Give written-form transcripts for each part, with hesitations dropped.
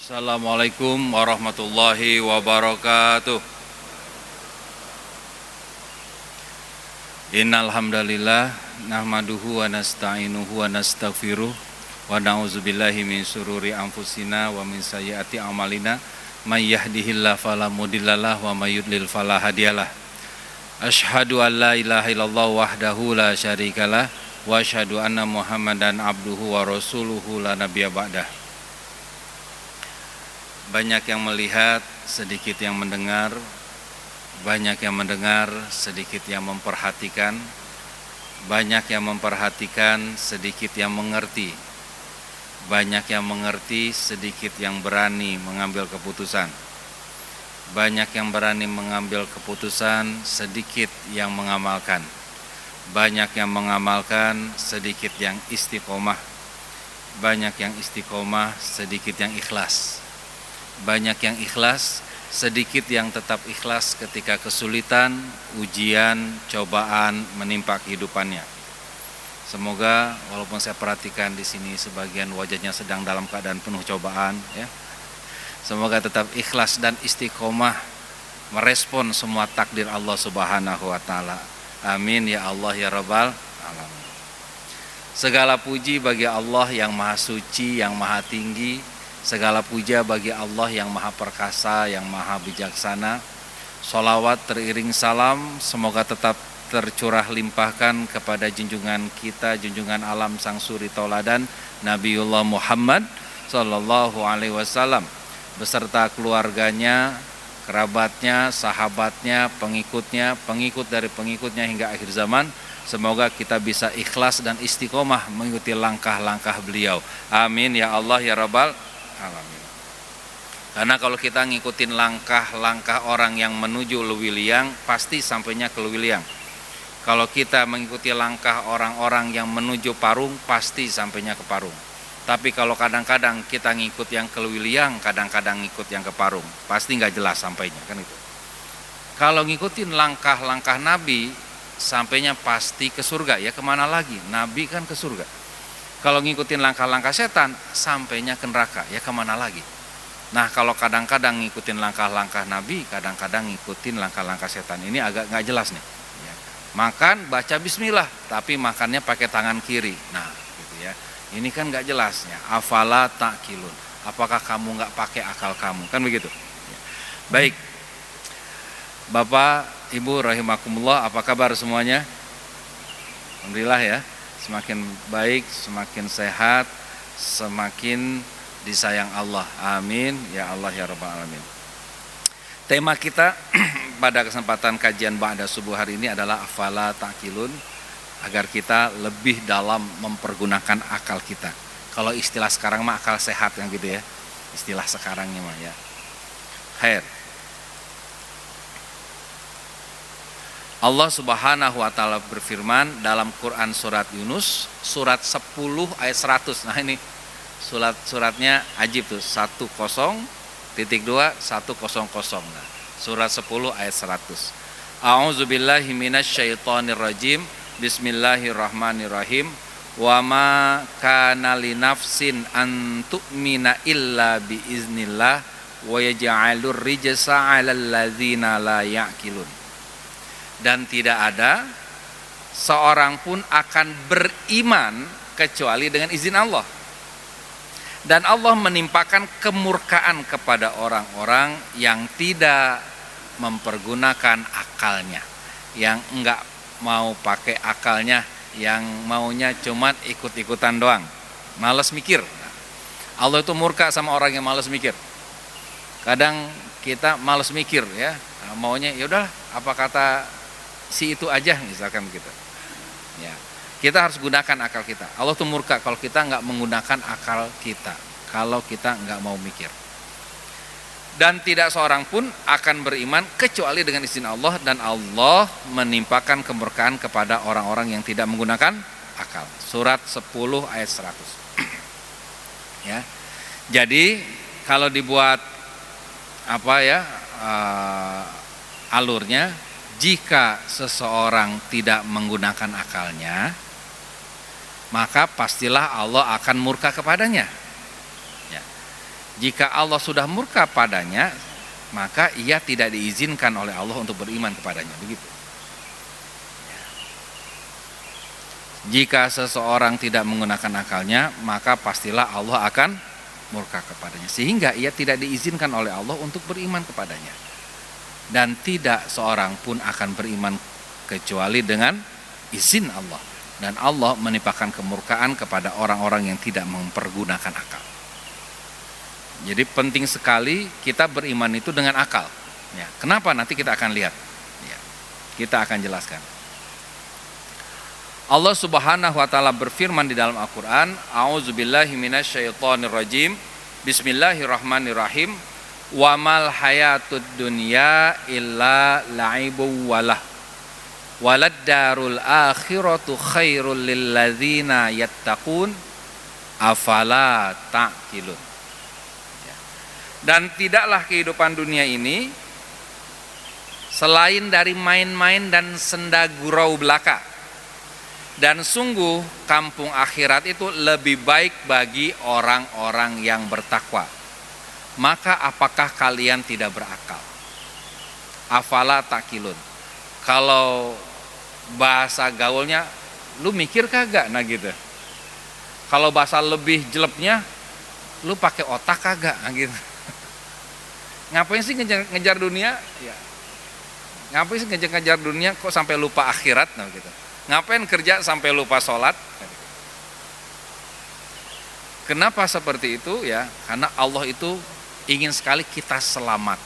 Assalamualaikum warahmatullahi wabarakatuh. Innal hamdalillah nahmaduhu wa nasta'inuhu wa nastaghfiruh wa na'udzubillahi min syururi anfusina wa min sayyiati a'malina may yahdihillahu fala mudhillalah wa may yudlil fala hadiyalah. Asyhadu an la ilaha illallah wahdahu la syarikalah wa asyhadu anna Muhammadan abduhu wa rasuluhu la nabiyya ba'dah. Banyak yang melihat, sedikit yang mendengar. Banyak yang mendengar, sedikit yang memperhatikan. Banyak yang memperhatikan, sedikit yang mengerti. Banyak yang mengerti, sedikit yang berani mengambil keputusan. Banyak yang berani mengambil keputusan, sedikit yang mengamalkan. Banyak yang mengamalkan, sedikit yang istiqomah. Banyak yang istiqomah, sedikit yang ikhlas. Banyak yang ikhlas, sedikit yang tetap ikhlas ketika kesulitan, ujian, cobaan menimpa kehidupannya. Semoga walaupun saya perhatikan di sini sebagian wajahnya sedang dalam keadaan penuh cobaan, ya. Semoga tetap ikhlas dan istiqomah merespon semua takdir Allah Subhanahu wa taala. Amin ya Allah ya Rabbal alamin. Segala puji bagi Allah yang Maha Suci, yang Maha Tinggi. Segala puja bagi Allah yang Maha Perkasa, yang Maha Bijaksana. Sholawat teriring salam semoga tetap tercurah limpahkan kepada junjungan kita, junjungan alam sang suri tauladan Nabiullah Muhammad sallallahu alaihi wasallam beserta keluarganya, kerabatnya, sahabatnya, pengikutnya, pengikut dari pengikutnya hingga akhir zaman. Semoga kita bisa ikhlas dan istiqomah mengikuti langkah-langkah beliau. Amin ya Allah ya Rabbal alamin. Karena kalau kita ngikutin langkah-langkah orang yang menuju Lewiliang, pasti sampainya ke Lewiliang. Kalau kita mengikuti langkah orang-orang yang menuju Parung, pasti sampainya ke Parung. Tapi kalau kadang-kadang kita ngikut yang ke Lewiliang, kadang-kadang ngikut yang ke Parung, pasti nggak jelas sampainya, kan itu. Kalau ngikutin langkah-langkah Nabi, sampainya pasti ke surga, ya kemana lagi? Nabi kan ke surga. Kalau ngikutin langkah-langkah setan, sampainya ke neraka, ya kemana lagi? Nah, kalau kadang-kadang ngikutin langkah-langkah Nabi, kadang-kadang ngikutin langkah-langkah setan, ini agak nggak jelas nih. Ya. Makan, baca bismillah, tapi makannya pakai tangan kiri. Nah, gitu ya. Ini kan nggak jelasnya. Afala ta'qilun. Apakah kamu nggak pakai akal kamu? Kan begitu. Ya. Baik, Bapak, Ibu, rahimakumullah, apa kabar semuanya? Alhamdulillah ya. Semakin baik, semakin sehat, semakin disayang Allah. Amin ya Allah ya Rabbal alamin. Tema kita pada kesempatan kajian ba'da subuh hari ini adalah afala ta'qilun, agar kita lebih dalam mempergunakan akal kita. Kalau istilah sekarang mah akal sehat kan gitu ya. Istilah sekarangnya mah ya. Khair. Allah Subhanahu wa taala berfirman dalam Quran surat Yunus surat 10 ayat 100. Nah ini suratnya ajib tuh 10.2 100. Nah, surat 10 ayat 100. A'udzubillahi minasyaitonirrajim. Bismillahirrahmanirrahim. Wa ma kana linafsin an tu'mina illa biiznillah wa yaj'alur rijsa 'alal ladzina la ya'qilun. Dan tidak ada seorang pun akan beriman kecuali dengan izin Allah. Dan Allah menimpakan kemurkaan kepada orang-orang yang tidak mempergunakan akalnya, yang enggak mau pakai akalnya, yang maunya cuma ikut-ikutan doang, malas mikir. Allah itu murka sama orang yang malas mikir. Kadang kita malas mikir ya, maunya yaudah apa kata si itu aja misalkan gitu. Ya, kita harus gunakan akal kita. Allah tuh murka kalau kita nggak menggunakan akal kita, kalau kita nggak mau mikir. Dan tidak seorang pun akan beriman kecuali dengan izin Allah, dan Allah menimpakan kemurkaan kepada orang-orang yang tidak menggunakan akal. Surat 10 ayat 100. Ya. Jadi kalau dibuat apa ya alurnya, jika seseorang tidak menggunakan akalnya, maka pastilah Allah akan murka kepadanya. Ya. Jika Allah sudah murka padanya, maka ia tidak diizinkan oleh Allah untuk beriman kepadanya, begitu. Jika seseorang tidak menggunakan akalnya, maka pastilah Allah akan murka kepadanya, sehingga ia tidak diizinkan oleh Allah untuk beriman kepadanya. Dan tidak seorang pun akan beriman kecuali dengan izin Allah. Dan Allah menimpakan kemurkaan kepada orang-orang yang tidak mempergunakan akal. Jadi penting sekali kita beriman itu dengan akal. Ya, kenapa? Nanti kita akan lihat. Ya, kita akan jelaskan. Allah Subhanahu wa taala berfirman di dalam Al-Qur'an, "A'udzubillahi minasyaitonirrajim. Bismillahirrahmanirrahim. Wa mal hayatud dunya illa la'ibu walah. Walad darul akhiratu khairul lil ladzina yattaqun afala ta'qilun." Dan tidaklah kehidupan dunia ini selain dari main-main dan senda gurau belaka. Dan sungguh kampung akhirat itu lebih baik bagi orang-orang yang bertakwa. Maka apakah kalian tidak berakal? Afala takilun. Kalau bahasa gaulnya, lu mikir kagak? Nah gitu. Kalau bahasa lebih jelepnya, lu pakai otak kagak? Nah gitu. Ngapain sih ngejar dunia? Ya. Ngapain sih ngejar dunia kok sampai lupa akhirat? Nah gitu. Ngapain kerja sampai lupa sholat? Kenapa seperti itu? Ya, karena Allah itu ingin sekali kita selamat.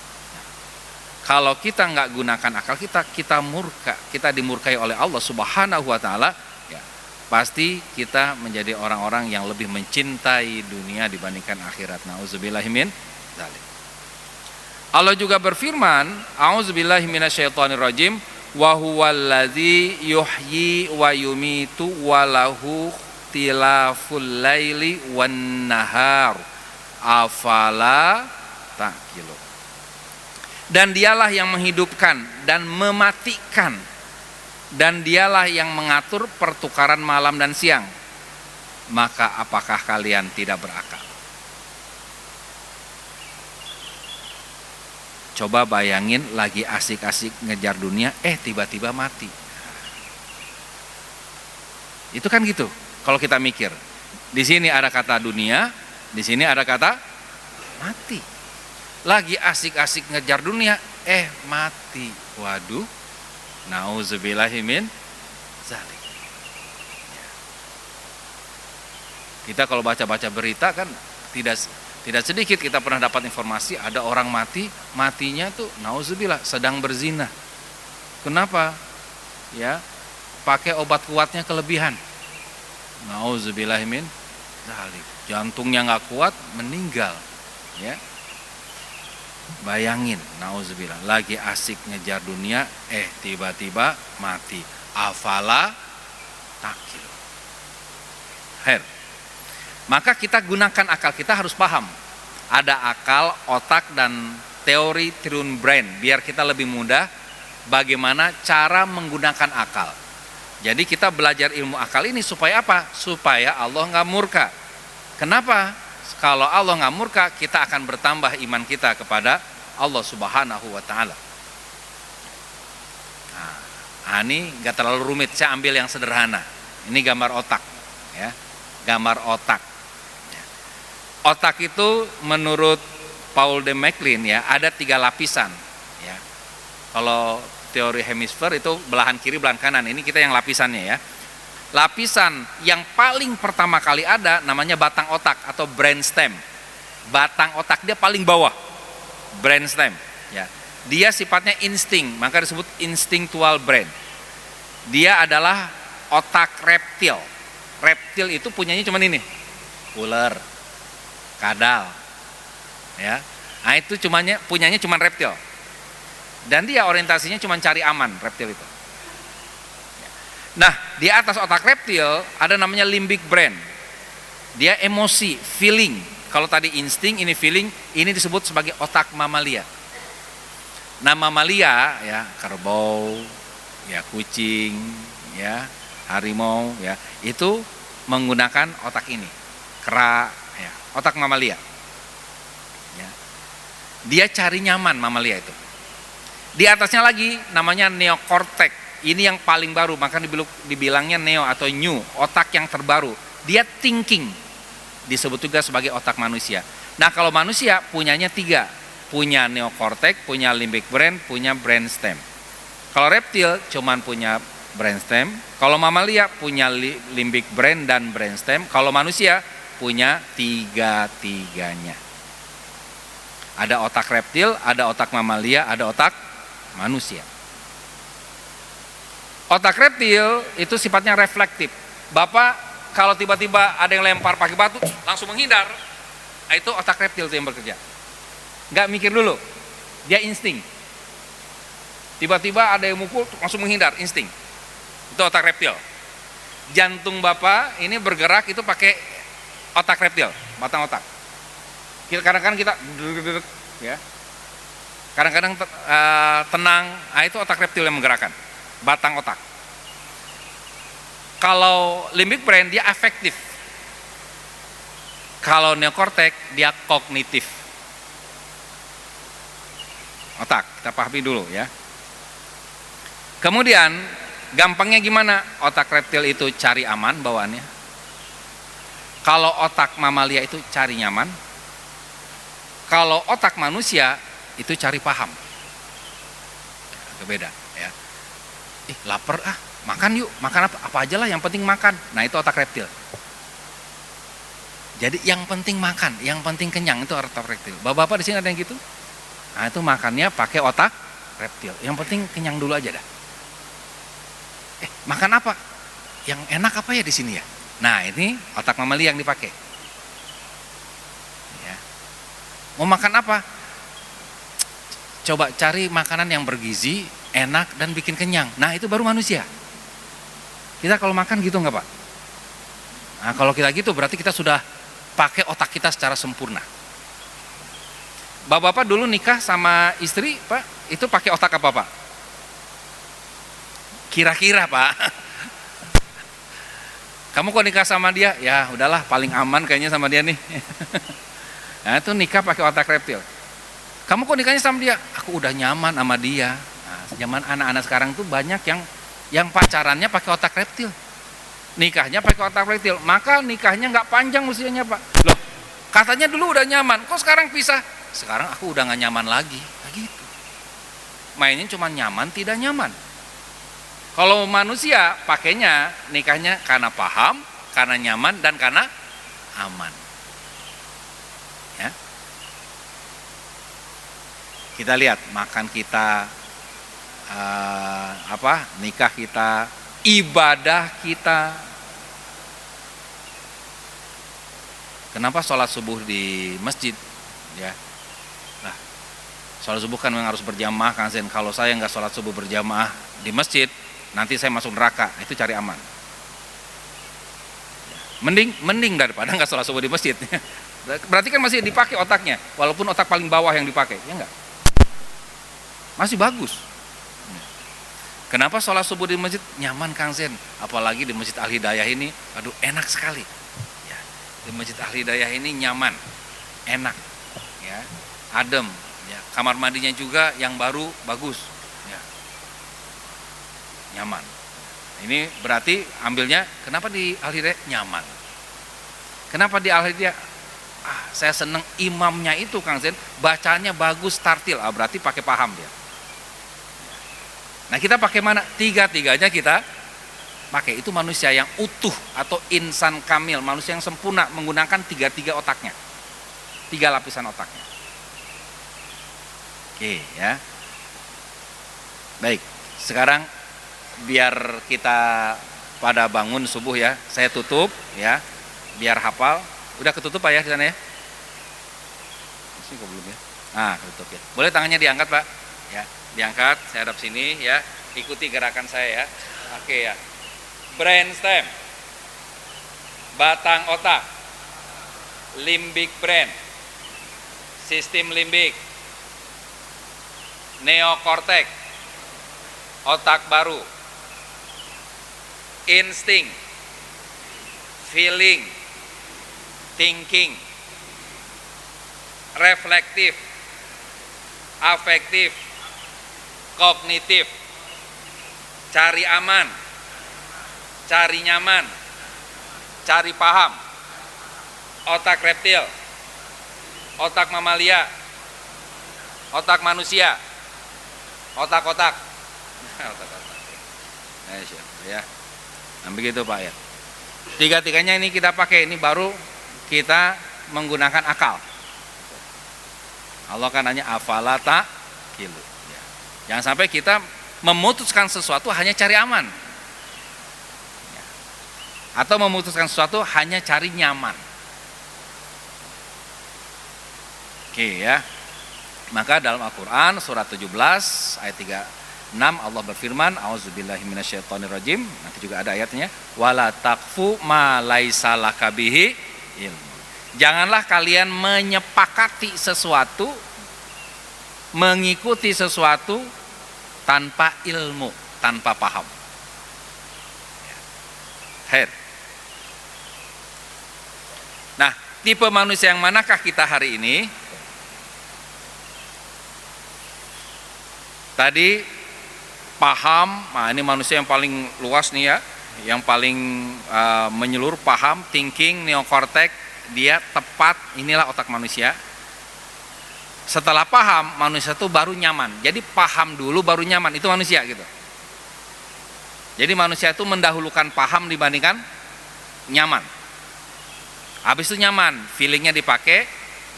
Kalau kita nggak gunakan akal kita murka, kita dimurkai oleh Allah Subhanahu wa taala, ya, pasti kita menjadi orang-orang yang lebih mencintai dunia dibandingkan akhirat. Nauzubillahi min dzalik. Allah juga berfirman, "A'udzubillahi minasyaitonirrajim, wa huwallazi yuhyi wa yumitu wa lahu tilaful laili wan nahar afala ta'qilun." Dan dialah yang menghidupkan dan mematikan, dan dialah yang mengatur pertukaran malam dan siang. Maka apakah kalian tidak berakal? Coba bayangin lagi asik-asik ngejar dunia, tiba-tiba mati. Itu kan gitu. Kalau kita mikir, di sini ada kata dunia, di sini ada kata mati. Lagi asik-asik ngejar dunia, mati. Waduh, nauzubillahi min dzalik. Kita kalau baca-baca berita kan tidak sedikit kita pernah dapat informasi ada orang matinya tuh nauzubillah sedang berzina. Kenapa? Ya, pakai obat kuatnya kelebihan. Nauzubillahi min dzalik. Jantungnya nggak kuat, meninggal. Ya. Bayangin, nauzubillah, lagi asik ngejar dunia, tiba-tiba mati. Afala ta'qilun. Her. Maka kita gunakan akal, kita harus paham. Ada akal, otak, dan teori Triune Brain. Biar kita lebih mudah bagaimana cara menggunakan akal. Jadi kita belajar ilmu akal ini supaya apa? Supaya Allah nggak murka. Kenapa? Kalau Allah nggak murka, kita akan bertambah iman kita kepada Allah Subhanahu wa taala. Nah, ini nggak terlalu rumit, saya ambil yang sederhana. Ini gambar otak, ya. Gambar otak. Otak itu menurut Paul de MacLean, ya, ada 3 lapisan, ya. Kalau teori hemisfer itu belahan kiri, belahan kanan. Ini kita yang lapisannya, ya. Lapisan yang paling pertama kali ada namanya batang otak atau brainstem. Batang otak dia paling bawah, brainstem, ya. Dia sifatnya insting, maka disebut instinctual brain. Dia adalah otak reptil. Reptil itu punyanya cuma ini, ular, kadal, ya. Nah itu punyanya cuma reptil. Dan dia orientasinya cuma cari aman, reptil itu. Nah, di atas otak reptil ada namanya limbic brain. Dia emosi, feeling. Kalau tadi insting, ini feeling, ini disebut sebagai otak mamalia. Nah, mamalia, ya, kerbau, ya, kucing, ya, harimau, ya, itu menggunakan otak ini. Kera, ya, otak mamalia. Dia cari nyaman mamalia itu. Di atasnya lagi namanya neokortek. Ini yang paling baru, maka dibilangnya neo atau new, otak yang terbaru. Dia thinking, disebut juga sebagai otak manusia. Nah kalau manusia punyanya 3, punya neokortek, punya limbic brain, punya brainstem. Kalau reptil cuman punya brainstem, kalau mamalia punya limbic brain dan brainstem, kalau manusia punya 3-tiganya. Ada otak reptil, ada otak mamalia, ada otak manusia. Otak reptil itu sifatnya reflektif. Bapak kalau tiba-tiba ada yang lempar pakai batu, langsung menghindar. Nah, itu otak reptil itu yang bekerja. Nggak mikir dulu, dia insting. Tiba-tiba ada yang mukul, langsung menghindar, insting. Itu otak reptil. Jantung Bapak ini bergerak itu pakai otak reptil, batang otak. Kadang-kadang kita ya. Kadang-kadang tenang, nah itu otak reptil yang menggerakkan, batang otak. Kalau limbic brain dia afektif. Kalau neokortek dia kognitif. Otak, kita pahami dulu ya. Kemudian gampangnya gimana? Otak reptil itu cari aman bawaannya. Kalau otak mamalia itu cari nyaman. Kalau otak manusia itu cari paham. Agak beda ya. Lapar makan yuk, makan apa aja lah yang penting makan. Nah itu otak reptil. Jadi yang penting makan, yang penting kenyang itu otak reptil. Bapak-bapak di sini ada yang gitu? Nah itu makannya pakai otak reptil. Yang penting kenyang dulu aja dah. Makan apa? Yang enak apa ya di sini ya? Nah ini otak mamalia yang dipakai. Mau makan apa? Coba cari makanan yang bergizi, enak, dan bikin kenyang. Nah itu baru manusia. Kita kalau makan gitu nggak Pak? Nah kalau kita gitu berarti kita sudah pakai otak kita secara sempurna. Bapak-bapak dulu nikah sama istri Pak, itu pakai otak apa Pak? Kira-kira Pak. Kamu kok nikah sama dia? Ya udahlah paling aman kayaknya sama dia nih. Nah itu nikah pakai otak reptil. Kamu kok nikahnya sama dia? Aku udah nyaman sama dia. Nah, zaman anak-anak sekarang tuh banyak yang pacarannya pakai otak reptil. Nikahnya pakai otak reptil. Maka nikahnya nggak panjang usianya Pak. Loh, katanya dulu udah nyaman. Kok sekarang pisah? Sekarang aku udah nggak nyaman lagi. Nah, gitu. Mainnya cuma nyaman tidak nyaman. Kalau manusia pakainya nikahnya karena paham, karena nyaman dan karena aman. Ya. Kita lihat makan kita, nikah kita, ibadah kita. Kenapa sholat subuh di masjid? Ya, nah, sholat subuh kan memang harus berjamaah kan Zen. Kalau saya nggak sholat subuh berjamaah di masjid, nanti saya masuk neraka. Itu cari aman. Mending daripada nggak sholat subuh di masjid. Berarti kan masih dipakai otaknya, walaupun otak paling bawah yang dipakai, ya enggak? Masih bagus. Kenapa sholat subuh di masjid nyaman Kang Zen? Apalagi di Masjid Al Hidayah ini, aduh enak sekali. Ya, di Masjid Al Hidayah ini nyaman, enak, ya, adem. Ya, kamar mandinya juga yang baru bagus, ya, nyaman. Ini berarti ambilnya kenapa di Al Hidayah nyaman? Kenapa di Al Hidayah? Saya seneng imamnya itu Kang Zen, bacanya bagus tartil, berarti pakai paham dia. Nah kita pakai mana? Tiga-tiganya kita pakai. Itu manusia yang utuh atau insan kamil, manusia yang sempurna menggunakan tiga-tiga otaknya, 3 lapisan otaknya. Oke ya. Baik, sekarang biar kita pada bangun subuh ya, saya tutup ya, biar hafal. Udah ketutup Pak ya di sana ya? Masih kok belum ya? Nah, ketutup ya. Boleh tangannya diangkat Pak? Ya, diangkat. Saya hadap sini ya. Ikuti gerakan saya ya. Oke ya. Brainstem, batang otak, limbic brain, sistem limbik, neokortek, otak baru, insting, feeling, thinking, reflektif, afektif, kognitif, cari aman, cari nyaman, cari paham, otak reptil, otak mamalia, otak manusia, otak-otak. Ya. Nah, begitu Pak ya. Tiga-tiganya ini kita pakai, ini baru kita menggunakan akal. Allah kan hanya afala taqilu. Ya. Jangan sampai kita memutuskan sesuatu hanya cari aman. Ya. Atau memutuskan sesuatu hanya cari nyaman. Oke ya. Maka dalam Al-Qur'an surat 17 ayat 36 Allah berfirman, auzubillahi minasyaitonirrajim. Nanti juga ada ayatnya, wala taqfu ma laisa laka bihi ilmu. Janganlah kalian menyepakati sesuatu, mengikuti sesuatu tanpa ilmu, tanpa paham. Khair. Nah, tipe manusia yang manakah kita hari ini? Tadi paham, nah ini manusia yang paling luas nih ya, yang paling menyeluruh, paham, thinking, neokortek, dia tepat, inilah otak manusia. Setelah paham, manusia itu baru nyaman. Jadi paham dulu baru nyaman, itu manusia gitu. Jadi manusia itu mendahulukan paham dibandingkan nyaman. Habis itu nyaman, feelingnya dipakai,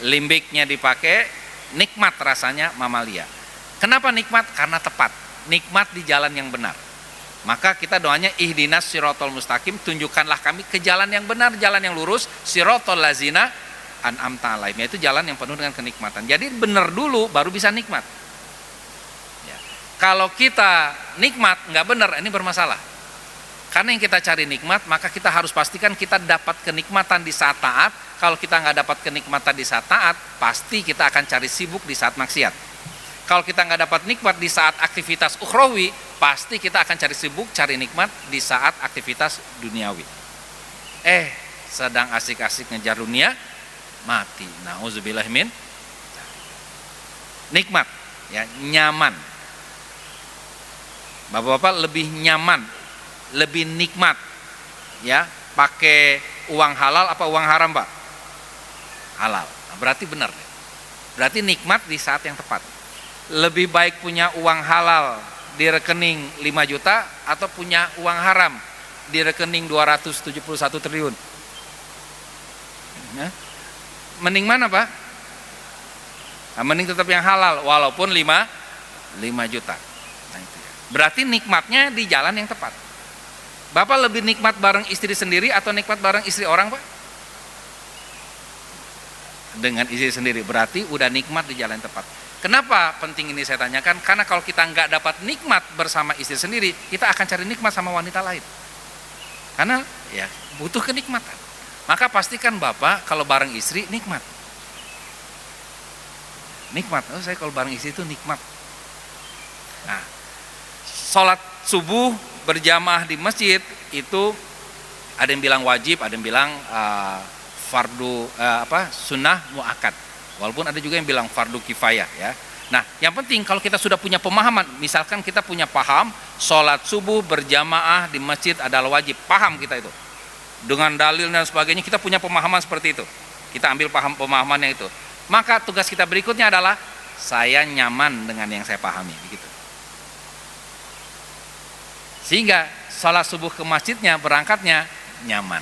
limbiknya dipakai, nikmat rasanya mamalia. Kenapa nikmat? Karena tepat, nikmat di jalan yang benar. Maka kita doanya ihdinas sirotol mustaqim, tunjukkanlah kami ke jalan yang benar, jalan yang lurus, sirotol lazina an'amta alaihim, yaitu jalan yang penuh dengan kenikmatan. Jadi benar dulu baru bisa nikmat. Ya. Kalau kita nikmat nggak benar, ini bermasalah. Karena yang kita cari nikmat, maka kita harus pastikan kita dapat kenikmatan di saat taat. Kalau kita nggak dapat kenikmatan di saat taat, pasti kita akan cari sibuk di saat maksiat. Kalau kita nggak dapat nikmat di saat aktivitas ukhrawi, pasti kita akan cari sibuk, cari nikmat di saat aktivitas duniawi. Sedang asik-asik ngejar dunia, mati. Nauzubillah min. Nikmat, ya, nyaman. Bapak-bapak lebih nyaman, lebih nikmat, ya, pakai uang halal apa uang haram, Pak? Halal. Nah, berarti benar. Berarti nikmat di saat yang tepat. Lebih baik punya uang halal di rekening 5 juta atau punya uang haram di rekening 271 triliun. Nah, mending mana, Pak? Nah, mending tetap yang halal walaupun 5 juta. Nah, itu ya. Berarti nikmatnya di jalan yang tepat. Bapak lebih nikmat bareng istri sendiri atau nikmat bareng istri orang, Pak? Dengan istri sendiri, berarti udah nikmat di jalan yang tepat. Kenapa penting ini saya tanyakan? Karena kalau kita nggak dapat nikmat bersama istri sendiri, kita akan cari nikmat sama wanita lain. Karena ya butuh kenikmatan. Maka pastikan Bapak kalau bareng istri nikmat. Nikmat. Oh, saya kalau bareng istri itu nikmat. Nah, sholat subuh berjamaah di masjid itu ada yang bilang wajib, ada yang bilang fardu sunnah muakkad. Walaupun ada juga yang bilang fardu kifayah ya. Nah, yang penting kalau kita sudah punya pemahaman, misalkan kita punya paham sholat subuh berjamaah di masjid adalah wajib, paham kita itu. Dengan dalil dan sebagainya kita punya pemahaman seperti itu. Kita ambil pemahamannya itu. Maka tugas kita berikutnya adalah saya nyaman dengan yang saya pahami, begitu. Sehingga sholat subuh ke masjidnya, berangkatnya nyaman.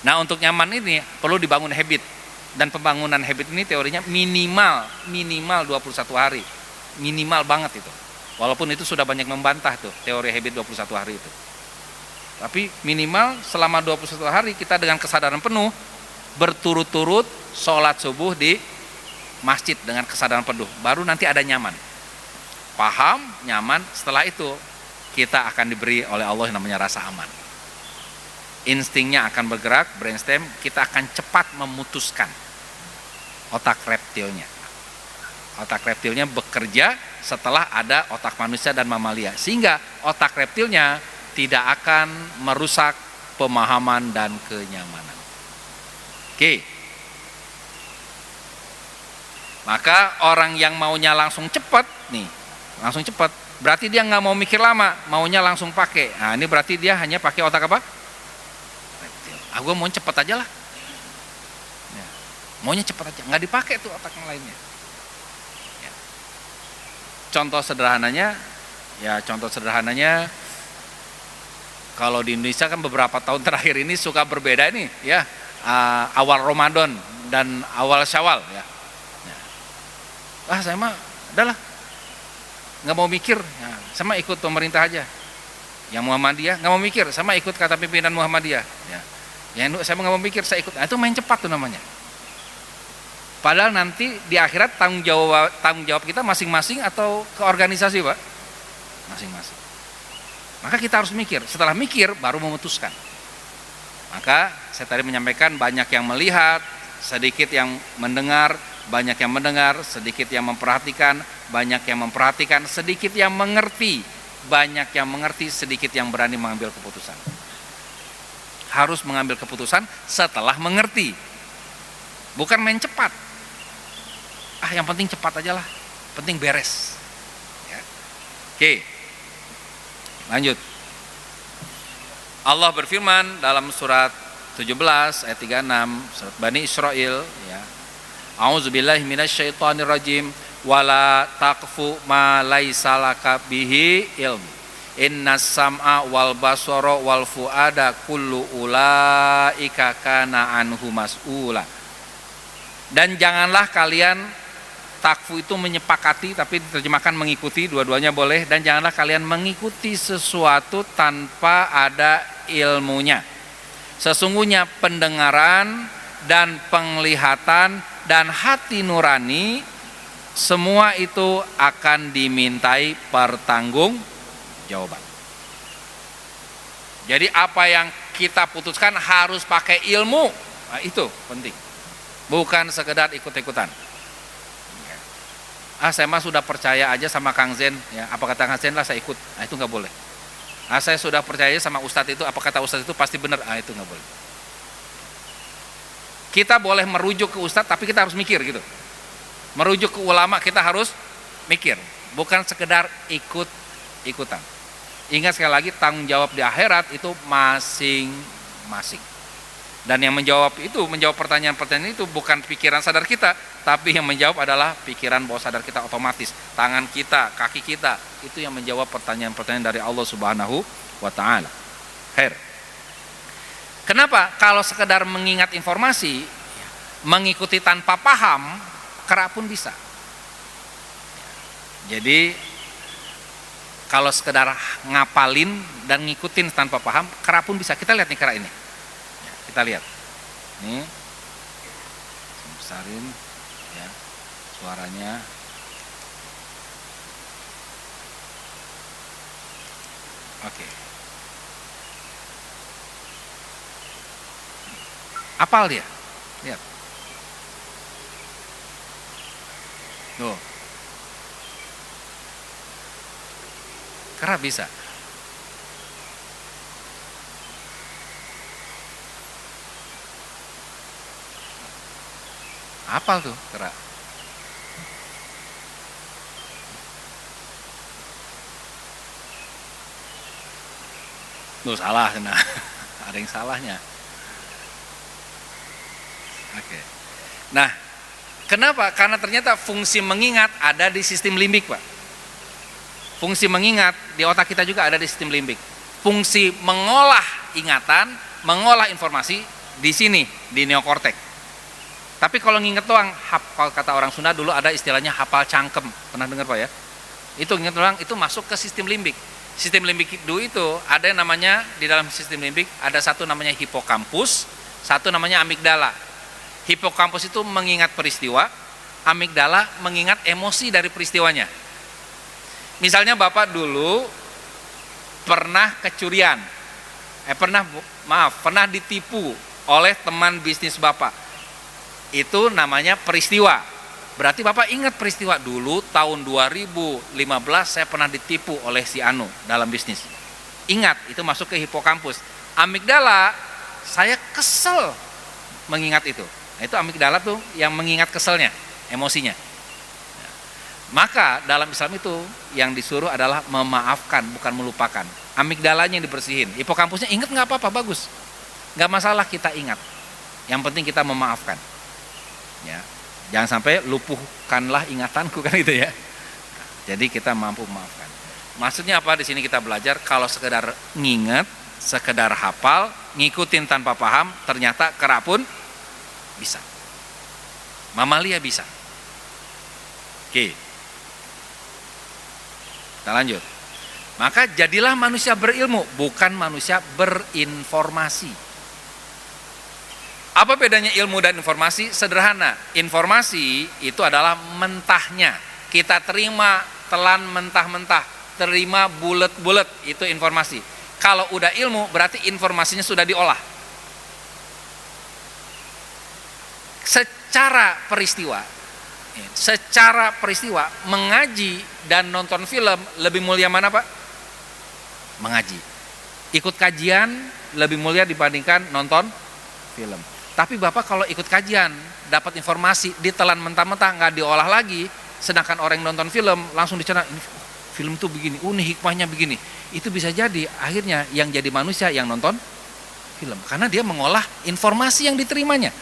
Nah, untuk nyaman ini perlu dibangun habit. Dan pembangunan habit ini teorinya minimal 21 hari. Minimal banget itu. Walaupun itu sudah banyak membantah tuh teori habit 21 hari itu. Tapi minimal selama 21 hari kita dengan kesadaran penuh berturut-turut sholat subuh di masjid dengan kesadaran penuh. Baru nanti ada nyaman. Paham, nyaman, setelah itu kita akan diberi oleh Allah yang namanya rasa aman. Instingnya akan bergerak, brainstem, kita akan cepat memutuskan otak reptilnya. Otak reptilnya bekerja setelah ada otak manusia dan mamalia. Sehingga otak reptilnya tidak akan merusak pemahaman dan kenyamanan. Oke. Maka orang yang maunya langsung cepat nih, langsung cepat, berarti dia nggak mau mikir lama, maunya langsung pakai. Nah ini berarti dia hanya pakai otak apa? Reptil. Gue mau cepat aja lah, ya. Maunya cepat aja, nggak dipakai tuh otak yang lainnya. Ya. Contoh sederhananya, kalau di Indonesia kan beberapa tahun terakhir ini suka berbeda nih, ya, awal Ramadan dan awal Syawal, ya. Saya mah udahlah nggak mau mikir, ya, sama ikut pemerintah aja. Yang Muhammadiyah nggak mau mikir, sama ikut kata pimpinan Muhammadiyah. Ya. Yang saya nggak mau mikir, saya ikut. Nah, itu main cepat tuh namanya. Padahal nanti di akhirat tanggung jawab kita masing-masing atau ke organisasi, Pak? Masing-masing. Maka kita harus mikir. Setelah mikir baru memutuskan. Maka saya tadi menyampaikan banyak yang melihat, sedikit yang mendengar. Banyak yang mendengar, sedikit yang memperhatikan, banyak yang memperhatikan, sedikit yang mengerti, banyak yang mengerti, sedikit yang berani mengambil keputusan. Harus mengambil keputusan setelah mengerti, bukan main cepat. Yang penting cepat aja lah, penting beres. Ya. Oke, lanjut. Allah berfirman dalam surat 17 ayat 36, surat Bani Israil, ya. A'udzubillahi minasyaitonirrajim wala taqfu ma laisa laka bihi ilm innas sam'a wal basara wal fuada kullu ulaika kana anhu mas'ula. Dan janganlah kalian, takfu itu menyepakati tapi diterjemahkan mengikuti, dua-duanya boleh. Dan janganlah kalian mengikuti sesuatu tanpa ada ilmunya. Sesungguhnya pendengaran dan penglihatan dan hati nurani semua itu akan dimintai pertanggungjawaban. Jadi apa yang kita putuskan harus pakai ilmu. Nah, itu penting. Bukan sekedar ikut-ikutan. Saya mah sudah percaya aja sama Kang Zen, ya, apa kata Kang Zen lah saya ikut. Nah, itu nggak boleh. Saya sudah percaya sama Ustadz itu, apa kata Ustadz itu pasti benar. Itu nggak boleh. Kita boleh merujuk ke Ustadz, tapi kita harus mikir gitu. Merujuk ke ulama kita harus mikir, bukan sekedar ikut-ikutan. Ingat sekali lagi, tanggung jawab di akhirat itu masing-masing. Dan yang menjawab pertanyaan-pertanyaan itu bukan pikiran sadar kita, tapi yang menjawab adalah pikiran bawah sadar kita otomatis. Tangan kita, kaki kita, itu yang menjawab pertanyaan-pertanyaan dari Allah Subhanahu wa Ta'ala. Khair. Kenapa? Kalau sekedar mengingat informasi, mengikuti tanpa paham, kera pun bisa. Jadi kalau sekedar ngapalin dan ngikutin tanpa paham, kera pun bisa. Kita lihat nih kera ini. Kita lihat. Nih. Besarin ya suaranya. Oke. Apal dia, lihat. Tuh. Kera bisa. Apal tuh kera. Tuh salah, nah. Ada yang salahnya. Oke. Nah, kenapa? Karena ternyata fungsi mengingat ada di sistem limbik, Pak. Fungsi mengingat di otak kita juga ada di sistem limbik. Fungsi mengolah ingatan, mengolah informasi di sini, di neokortek. Tapi kalau nginget doang, kalau kata orang Sunda dulu ada istilahnya hafal cangkem. Pernah dengar, Pak, ya? Itu nginget doang, itu masuk ke sistem limbik. Sistem limbik itu ada yang namanya, di dalam sistem limbik ada satu namanya hipokampus, satu namanya amigdala. Hipokampus itu mengingat peristiwa, amigdala mengingat emosi dari peristiwanya. Misalnya Bapak dulu pernah kecurian, pernah ditipu oleh teman bisnis Bapak. Itu namanya peristiwa. Berarti Bapak ingat peristiwa dulu tahun 2015 saya pernah ditipu oleh si Anu dalam bisnis. Ingat, itu masuk ke hipokampus. Amigdala, saya kesel mengingat itu. Nah, itu amigdala tuh yang mengingat keselnya, emosinya. Maka dalam Islam itu yang disuruh adalah memaafkan, bukan melupakan. Amigdalanya yang dibersihin, hipokampusnya ingat nggak apa-apa, bagus, nggak masalah kita ingat. Yang penting kita memaafkan. Ya, jangan sampai lupuhkanlah ingatanku kan itu ya. Jadi kita mampu memaafkan. Maksudnya apa di sini kita belajar? Kalau sekedar nginget, sekedar hafal, ngikutin tanpa paham, ternyata kera pun bisa. Mamalia bisa. Oke. Kita lanjut. Maka jadilah manusia berilmu, bukan manusia berinformasi. Apa bedanya ilmu dan informasi? Sederhana. Informasi itu adalah mentahnya. Kita terima telan mentah-mentah, terima bulet-bulet, itu informasi. Kalau udah ilmu berarti informasinya sudah diolah. Secara peristiwa mengaji dan nonton film lebih mulia mana Pak? Mengaji. Ikut kajian lebih mulia dibandingkan nonton film. Tapi Bapak kalau ikut kajian dapat informasi ditelan mentah-mentah, nggak diolah lagi, sedangkan orang yang nonton film langsung dicerna, ini film tuh begini, ini hikmahnya begini. Itu bisa jadi akhirnya yang jadi manusia yang nonton film, karena dia mengolah informasi yang diterimanya.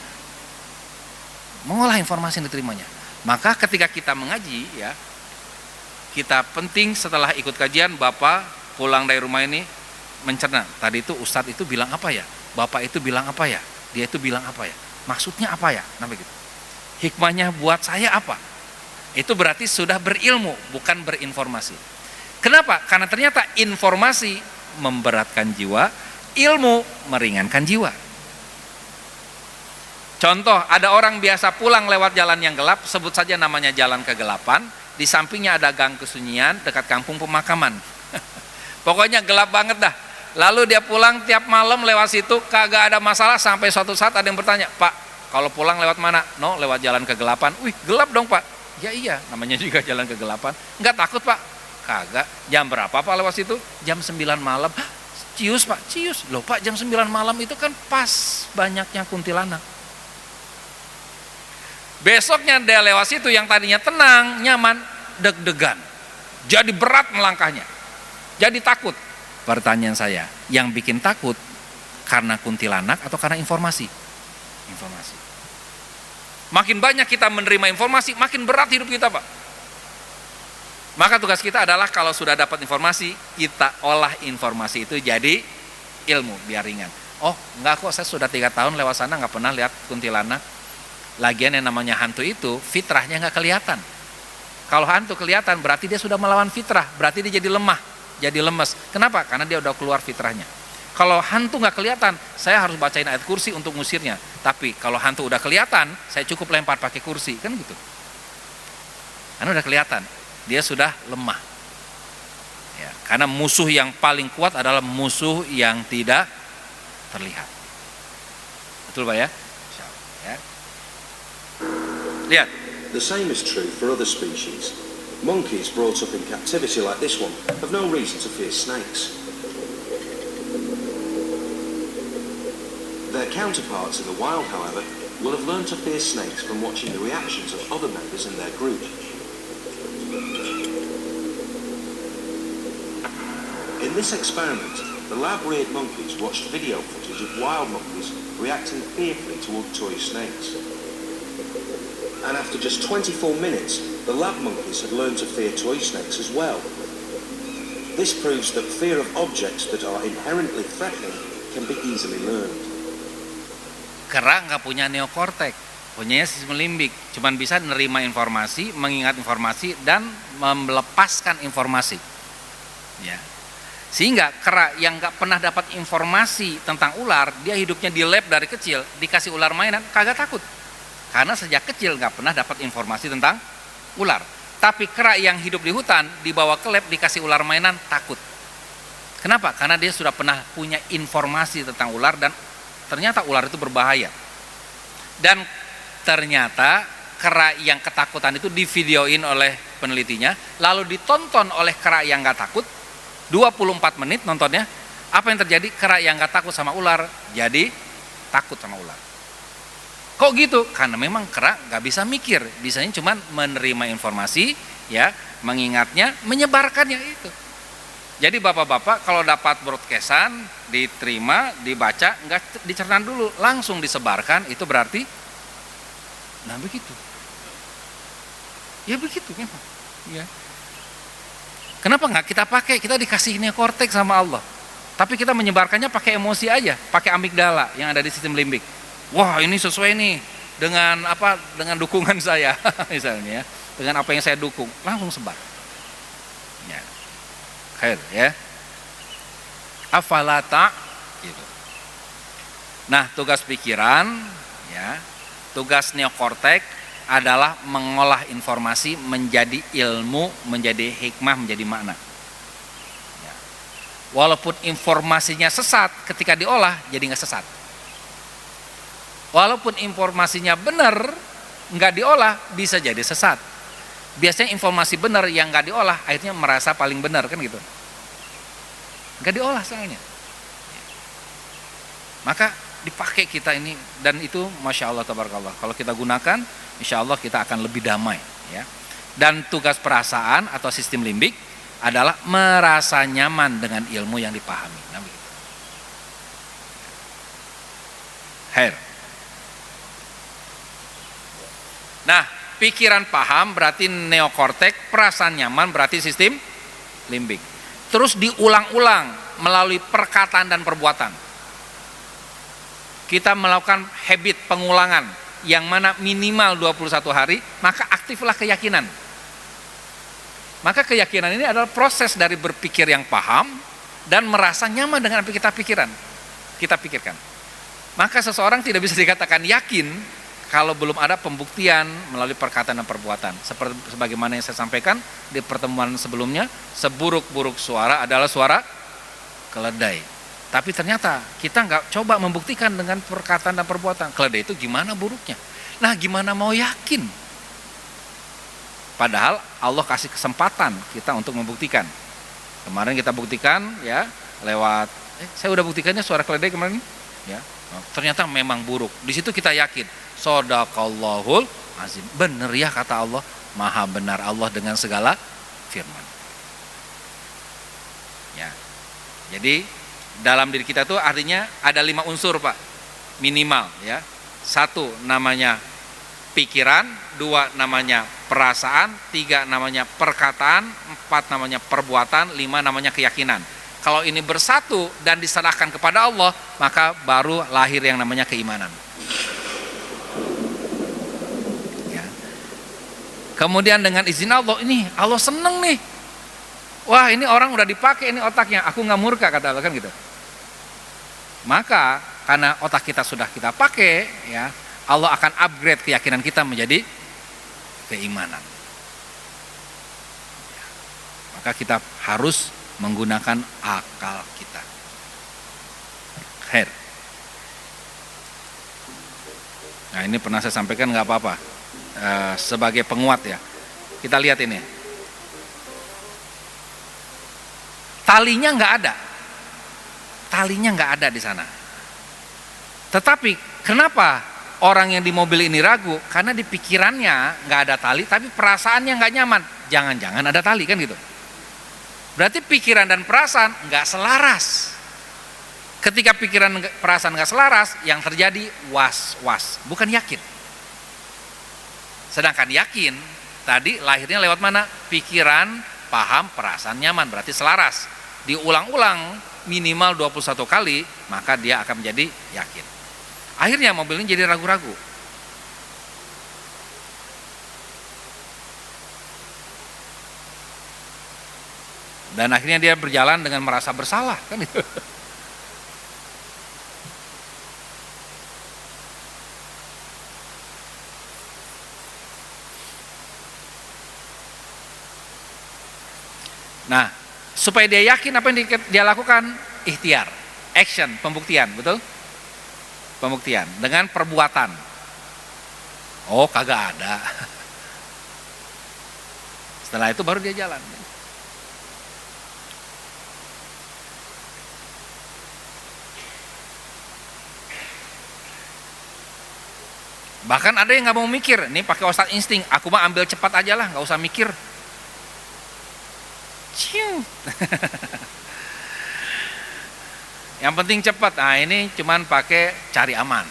Mengolah informasi yang diterimanya. Maka ketika kita mengaji ya, kita penting setelah ikut kajian Bapak pulang dari rumah ini mencerna, tadi itu Ustadz itu bilang apa ya, Bapak itu bilang apa ya, dia itu bilang apa ya, maksudnya apa ya, nah begitu. Hikmahnya buat saya apa? Itu berarti sudah berilmu, bukan berinformasi. Kenapa? Karena ternyata informasi memberatkan jiwa, ilmu meringankan jiwa. Contoh, ada orang biasa pulang lewat jalan yang gelap, sebut saja namanya jalan kegelapan, di sampingnya ada gang kesunyian dekat kampung pemakaman. Pokoknya gelap banget dah. Lalu dia pulang tiap malam lewat situ, kagak ada masalah, sampai suatu saat ada yang bertanya, Pak, kalau pulang lewat mana? No, lewat jalan kegelapan. Wih, gelap dong Pak. Ya iya, namanya juga jalan kegelapan. Enggak takut Pak? Kagak. Jam berapa Pak lewat situ? Jam 9 malam. Hah, cius Pak, cius. Loh Pak, jam 9 malam itu kan pas banyaknya kuntilanak. Besoknya dia lewat situ yang tadinya tenang, nyaman, deg-degan. Jadi berat melangkahnya. Jadi takut. Pertanyaan saya, yang bikin takut karena kuntilanak atau karena informasi? Informasi. Makin banyak kita menerima informasi, makin berat hidup kita Pak. Maka tugas kita adalah kalau sudah dapat informasi, kita olah informasi itu jadi ilmu, biar ringan. Oh enggak kok, saya sudah 3 tahun lewat sana nggak pernah lihat kuntilanak. Lagian yang namanya hantu itu fitrahnya nggak kelihatan. Kalau hantu kelihatan berarti dia sudah melawan fitrah, berarti dia jadi lemah, jadi lemes. Kenapa? Karena dia udah keluar fitrahnya. Kalau hantu nggak kelihatan, saya harus bacain ayat kursi untuk ngusirnya. Tapi kalau hantu udah kelihatan, saya cukup lempar pakai kursi, kan gitu. Karena udah kelihatan, dia sudah lemah. Ya, karena musuh yang paling kuat adalah musuh yang tidak terlihat. Betul Pak ya? Ya. Lihat. The same is true for other species. Monkeys brought up in captivity like this one have no reason to fear snakes. Their counterparts in the wild, however, will have learned to fear snakes from watching the reactions of other members in their group. In this experiment, the lab-reared monkeys watched video footage of wild monkeys reacting fearfully toward toy snakes. And after just 24 minutes, the lab monkeys had learned to fear toy snakes as well. This proves that fear of objects that are inherently threatening can be easily learned. Kera nggak punya neokortek, punya sistem limbik, cuman bisa menerima informasi, mengingat informasi, dan melepaskan informasi. Ya. Sehingga kera yang nggak pernah dapat informasi tentang ular, dia hidupnya di lab dari kecil, dikasih ular mainan, kagak takut. Karena sejak kecil nggak pernah dapat informasi tentang ular. Tapi kera yang hidup di hutan, dibawa ke lab, dikasih ular mainan, takut. Kenapa? Karena dia sudah pernah punya informasi tentang ular dan ternyata ular itu berbahaya. Dan ternyata kera yang ketakutan itu divideoin oleh penelitinya, lalu ditonton oleh kera yang nggak takut, 24 menit nontonnya. Apa yang terjadi? Kera yang nggak takut sama ular jadi takut sama ular. Kok gitu? Karena memang kera nggak bisa mikir, bisanya cuma menerima informasi, ya, mengingatnya, menyebarkannya itu. Jadi bapak-bapak kalau dapat broadcastan, diterima, dibaca, nggak dicerna dulu, langsung disebarkan, itu berarti, nah begitu. Ya begitu memang. Ya. Kenapa nggak kita pakai? Kita dikasih neokortex sama Allah. Tapi kita menyebarkannya pakai emosi aja, pakai amigdala yang ada di sistem limbik. Wah, ini sesuai nih dengan apa? Dengan dukungan saya, misalnya, dengan apa yang saya dukung, langsung sebar. Ya. Khair, ya. Afalata, gitu. Nah, tugas pikiran, ya, tugas neokortex adalah mengolah informasi menjadi ilmu, menjadi hikmah, menjadi makna. Walaupun informasinya sesat, ketika diolah jadi nggak sesat. Walaupun informasinya benar, nggak diolah bisa jadi sesat. Biasanya informasi benar yang nggak diolah, akhirnya merasa paling benar kan gitu. Nggak diolah soalnya. Maka dipakai kita ini, dan itu masya Allah tabarakallah. Kalau kita gunakan, insya Allah kita akan lebih damai. Ya. Dan tugas perasaan atau sistem limbik adalah merasa nyaman dengan ilmu yang dipahami. Nah, begitu. Khair. Nah, pikiran paham berarti neokortex, perasaan nyaman berarti sistem limbik. Terus diulang-ulang melalui perkataan dan perbuatan. Kita melakukan habit pengulangan yang mana minimal 21 hari, maka aktiflah keyakinan. Maka keyakinan ini adalah proses dari berpikir yang paham dan merasa nyaman dengan apa kita pikirkan. Maka seseorang tidak bisa dikatakan yakin kalau belum ada pembuktian melalui perkataan dan perbuatan. Seperti sebagaimana yang saya sampaikan di pertemuan sebelumnya, seburuk-buruk suara adalah suara keledai. Tapi ternyata kita nggak coba membuktikan dengan perkataan dan perbuatan. Keledai itu gimana buruknya? Nah, gimana mau yakin? Padahal Allah kasih kesempatan kita untuk membuktikan. Kemarin kita buktikan ya lewat saya udah buktikannya suara keledai kemarin ya. Ternyata memang buruk. Di situ kita yakin, shadaqallahul azim. Benar ya kata Allah, maha benar Allah dengan segala firman. Ya. Jadi dalam diri kita tuh artinya ada 5 unsur, Pak. Minimal ya. 1 namanya pikiran, 2 namanya perasaan, 3 namanya perkataan, 4 namanya perbuatan, 5 namanya keyakinan. Kalau ini bersatu dan diserahkan kepada Allah, maka baru lahir yang namanya keimanan. Ya. Kemudian dengan izin Allah, ini Allah seneng nih. Wah, ini orang udah dipakai ini otaknya, aku nggak murka kata Allah kan gitu. Maka karena otak kita sudah kita pakai, ya Allah akan upgrade keyakinan kita menjadi keimanan. Maka kita harus menggunakan akal kita. Khair. Nah, ini pernah saya sampaikan, nggak apa-apa. Sebagai penguat ya. Kita lihat ini. Talinya nggak ada. Talinya nggak ada di sana. Tetapi kenapa orang yang di mobil ini ragu? Karena di pikirannya nggak ada tali, tapi perasaannya nggak nyaman. Jangan-jangan ada tali kan gitu. Berarti pikiran dan perasaan nggak selaras. Ketika pikiran perasaan nggak selaras, yang terjadi was-was, bukan yakin. Sedangkan yakin tadi lahirnya lewat mana? Pikiran, paham, perasaan nyaman, berarti selaras. Diulang-ulang minimal 21 kali, maka dia akan menjadi yakin. Akhirnya mobil ini jadi ragu-ragu. Dan akhirnya dia berjalan dengan merasa bersalah kan itu. Nah, supaya dia yakin apa yang dia lakukan, ikhtiar, action, pembuktian, betul? Pembuktian dengan perbuatan. Oh, kagak ada. Setelah itu baru dia jalan. Bahkan ada yang nggak mau mikir, nih pakai otak insting, aku mah ambil cepat aja lah, nggak usah mikir. Cium. Yang penting cepat. Nah, ini cuman pakai cari aman.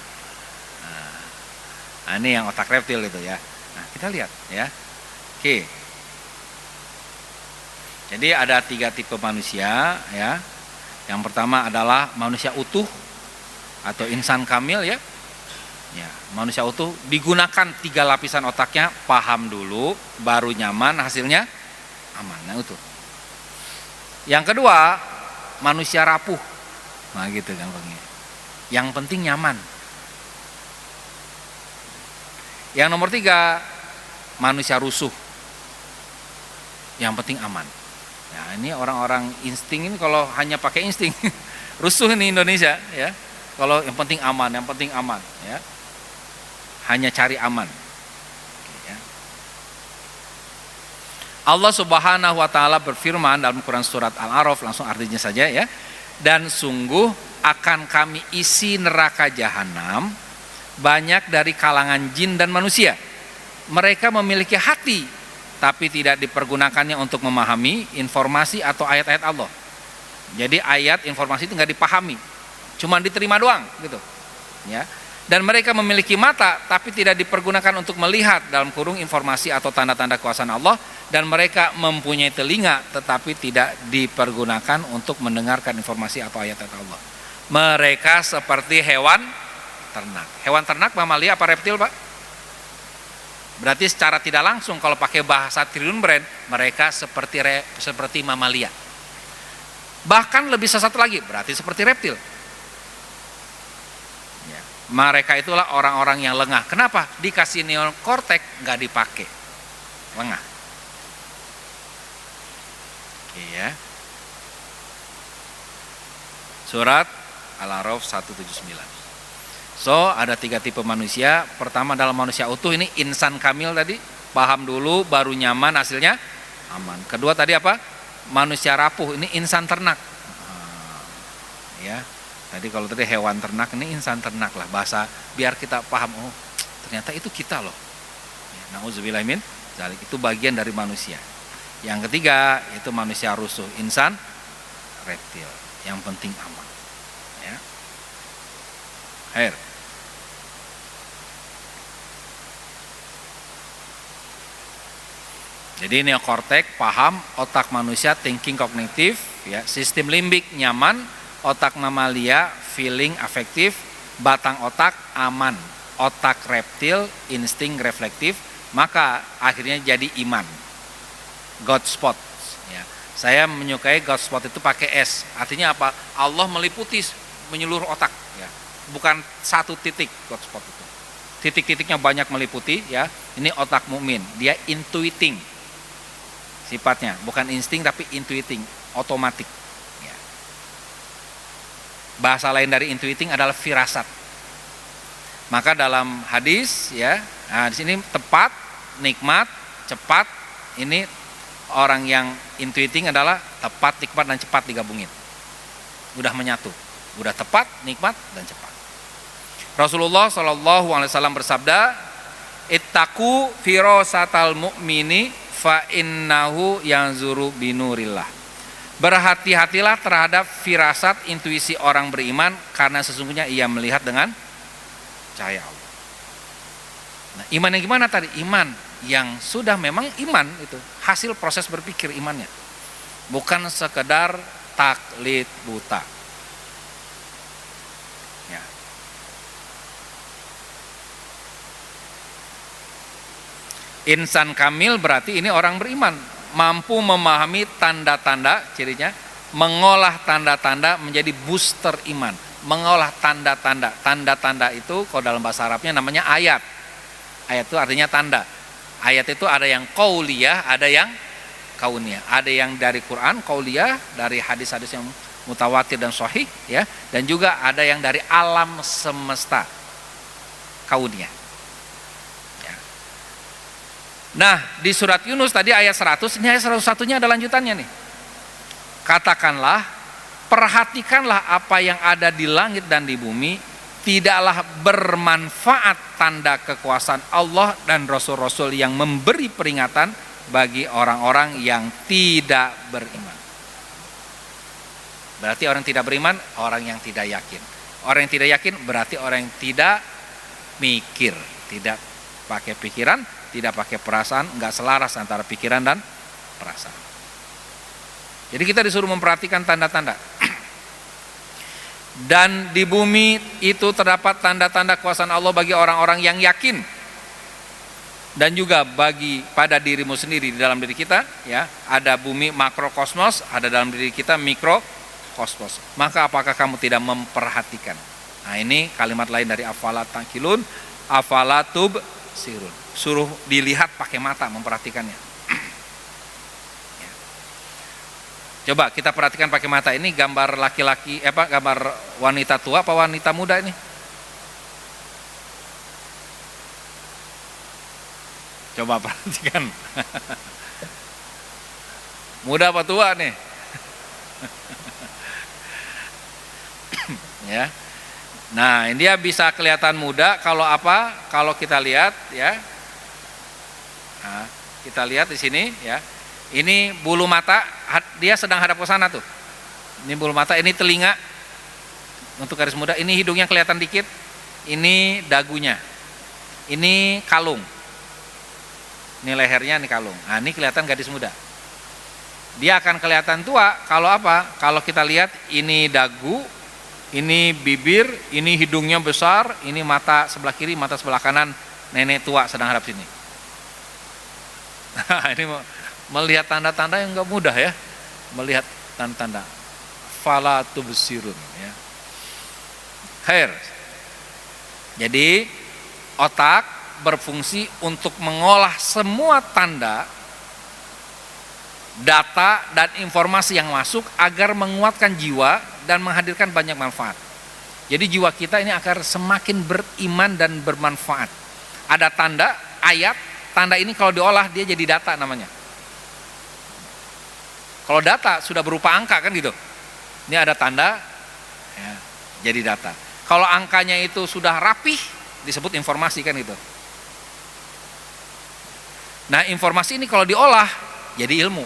Nah, ini yang otak reptil itu ya. Nah, kita lihat ya. Oke. Jadi ada 3 tipe manusia ya. Yang pertama adalah manusia utuh atau insan kamil ya. Ya, manusia utuh digunakan 3 lapisan otaknya, paham dulu, baru nyaman, hasilnya aman. Nah, utuh. Yang kedua, manusia rapuh. Nah, gitu kan Bang. Yang penting nyaman. Yang nomor 3, manusia rusuh. Yang penting aman. Nah, ini orang-orang insting ini kalau hanya pakai insting rusuh ini Indonesia ya. Kalau yang penting aman, ya. Hanya cari aman. Ya. Allah Subhanahu wa taala berfirman dalam Quran surat Al-A'raf, langsung artinya saja ya. Dan sungguh akan kami isi neraka jahanam banyak dari kalangan jin dan manusia. Mereka memiliki hati tapi tidak dipergunakannya untuk memahami informasi atau ayat-ayat Allah. Jadi ayat informasi itu nggak dipahami, cuma diterima doang gitu. Ya. Dan mereka memiliki mata tapi tidak dipergunakan untuk melihat dalam kurung informasi atau tanda-tanda kekuasaan Allah, dan mereka mempunyai telinga tetapi tidak dipergunakan untuk mendengarkan informasi atau ayat-ayat Allah. Mereka seperti hewan ternak. Hewan ternak mamalia apa reptil, Pak? Berarti secara tidak langsung kalau pakai bahasa Triliun Brand, mereka seperti mamalia. Bahkan lebih sesat lagi, berarti seperti reptil. Mereka itulah orang-orang yang lengah. Kenapa? Dikasih neokortek nggak dipakai, lengah. Iya. Surat Al-A'raf 179. So ada 3 tipe manusia. Pertama adalah manusia utuh, ini insan kamil tadi, paham dulu baru nyaman, hasilnya aman. Kedua tadi apa? Manusia rapuh, ini insan ternak. Ya. Tadi kalau tadi hewan ternak, ini insan ternak lah, bahasa biar kita paham, oh ternyata itu kita loh. Ya, na'udzubillah min dzalik, itu bagian dari manusia. Yang ketiga itu manusia rusuh, insan reptil, yang penting aman. Ya. Akhir. Jadi neokortek paham, otak manusia thinking kognitif, ya, sistem limbik nyaman, otak mamalia feeling afektif, batang otak aman, otak reptil insting reflektif, maka akhirnya jadi iman. God spot. Ya. Saya menyukai God spot itu pakai S. Artinya apa? Allah meliputi menyeluruh otak. Ya. Bukan satu titik God spot itu. Titik-titiknya banyak meliputi. Ya. Ini otak mukmin. Dia intuiting. Sifatnya bukan insting tapi intuiting, otomatik. Bahasa lain dari intuiting adalah firasat. Maka dalam hadis ya, nah di sini tepat, nikmat, cepat, ini orang yang intuiting adalah tepat, nikmat dan cepat digabungin. Udah menyatu. Udah tepat, nikmat dan cepat. Rasulullah SAW bersabda, "Ittaqu firasatal mu'mini fa innahu yanzuru binurillah." Berhati-hatilah terhadap firasat intuisi orang beriman, karena sesungguhnya ia melihat dengan cahaya Allah. Nah, iman yang gimana tadi? Iman yang sudah memang iman itu hasil proses berpikir imannya, bukan sekedar taklid buta. Ya. Insan kamil berarti ini orang beriman, mampu memahami tanda-tanda, cirinya mengolah tanda-tanda menjadi booster iman. Mengolah tanda-tanda. Tanda-tanda itu kalau dalam bahasa Arabnya namanya ayat. Ayat itu artinya tanda. Ayat itu ada yang qauliyah, ada yang kauniyah. Ada yang dari Quran qauliyah, dari hadis-hadis yang mutawatir dan sahih ya, dan juga ada yang dari alam semesta kauniyah. Nah, di surat Yunus tadi ayat 100, ini ayat 101-nya ada lanjutannya nih. Katakanlah, perhatikanlah apa yang ada di langit dan di bumi, tidaklah bermanfaat tanda kekuasaan Allah dan rasul-rasul yang memberi peringatan bagi orang-orang yang tidak beriman. Berarti orang yang tidak beriman, orang yang tidak yakin. Orang yang tidak yakin berarti orang yang tidak mikir, tidak pakai pikiran, tidak pakai perasaan, enggak selaras antara pikiran dan perasaan. Jadi kita disuruh memperhatikan tanda-tanda. Dan di bumi itu terdapat tanda-tanda kuasa Allah bagi orang-orang yang yakin. Dan juga bagi pada dirimu sendiri, di dalam diri kita, ya, ada bumi makrokosmos, ada dalam diri kita mikrokosmos. Maka apakah kamu tidak memperhatikan? Nah, ini kalimat lain dari afala taqilun, afala tubsirun. Suruh dilihat pakai mata, memperhatikannya. Ya. Coba kita perhatikan pakai mata. Ini gambar laki-laki, gambar wanita tua apa wanita muda ini? Coba perhatikan. Muda apa tua nih? Ya. Nah, ini dia bisa kelihatan muda kalau apa? Kalau kita lihat, ya. Nah, kita lihat di sini, ya. Ini bulu mata, dia sedang hadap ke sana tuh. Ini bulu mata, ini telinga. Untuk garis muda, ini hidungnya kelihatan dikit. Ini dagunya. Ini kalung. Ini lehernya, ini kalung. Nah, ini kelihatan gadis muda. Dia akan kelihatan tua kalau apa? Kalau kita lihat ini dagu, ini bibir, ini hidungnya besar, ini mata sebelah kiri, mata sebelah kanan, nenek tua sedang hadap sini. Nah, ini melihat tanda-tanda yang enggak mudah ya. Melihat tanda-tanda. Fala tubsirun, ya. Khair. Jadi otak berfungsi untuk mengolah semua tanda, data dan informasi yang masuk agar menguatkan jiwa dan menghadirkan banyak manfaat. Jadi jiwa kita ini akan semakin beriman dan bermanfaat. Ada tanda, ayat, tanda ini kalau diolah dia jadi data namanya. Kalau data sudah berupa angka kan gitu. Ini ada tanda, ya, jadi data. Kalau angkanya itu sudah rapih disebut informasi kan gitu. Nah, informasi ini kalau diolah jadi ilmu.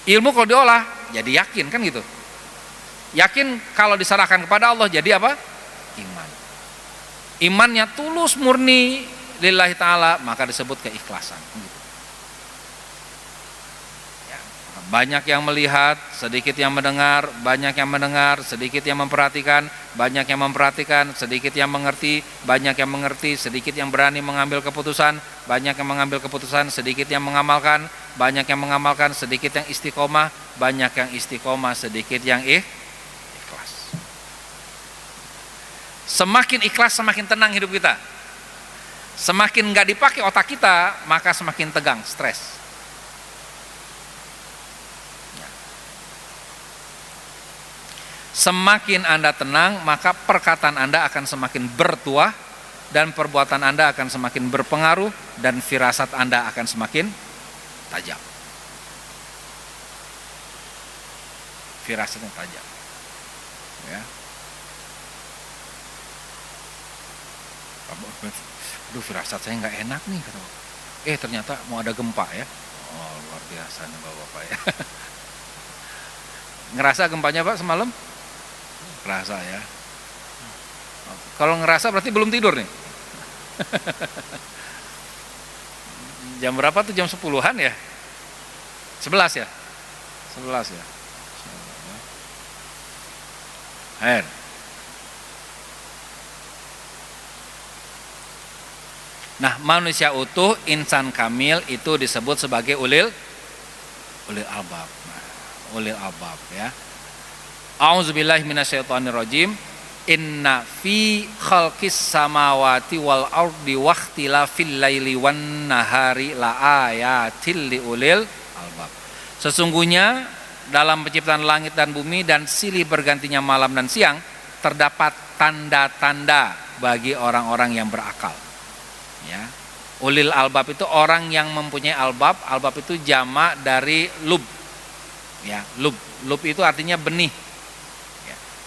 Ilmu kalau diolah jadi yakin kan gitu. Yakin kalau diserahkan kepada Allah jadi apa? Iman. Imannya tulus murni lillahi ta'ala, maka disebut keikhlasan gitu. Ya, banyak yang melihat, sedikit yang mendengar, banyak yang mendengar, sedikit yang memperhatikan, banyak yang memperhatikan, sedikit yang mengerti, banyak yang mengerti, sedikit yang berani mengambil keputusan, banyak yang mengambil keputusan, sedikit yang mengamalkan, banyak yang mengamalkan, sedikit yang istiqomah, banyak yang istiqomah, sedikit yang ikhlas. Semakin ikhlas semakin tenang hidup kita. Semakin nggak dipakai otak kita, maka semakin tegang, stres. Semakin Anda tenang, maka perkataan Anda akan semakin bertuah dan perbuatan Anda akan semakin berpengaruh dan firasat Anda akan semakin tajam. Firasatnya tajam. Ya. Aduh, firasat saya nggak enak nih. Ternyata mau ada gempa ya. Oh, luar biasa nih Bapak-Bapak ya. Ngerasa gempanya Pak semalam? Ngerasa ya. Kalau ngerasa berarti belum tidur nih. Jam berapa tuh? Jam 10-an ya? 11 ya? 11 ya? Air. Nah, manusia utuh, insan kamil itu disebut sebagai ulil albab. Nah, ulil albab ya. A'udzubillahi minasyaitonirrajim. Inna fi khalqis samawati wal ardi wakhtilafil laili wan nahari laayatil liulil albab. Sesungguhnya dalam penciptaan langit dan bumi dan silih bergantinya malam dan siang terdapat tanda-tanda bagi orang-orang yang berakal. Ya. Ulil albab itu orang yang mempunyai albab. Albab itu jamak dari lub. Ya, lub. Lub itu artinya benih.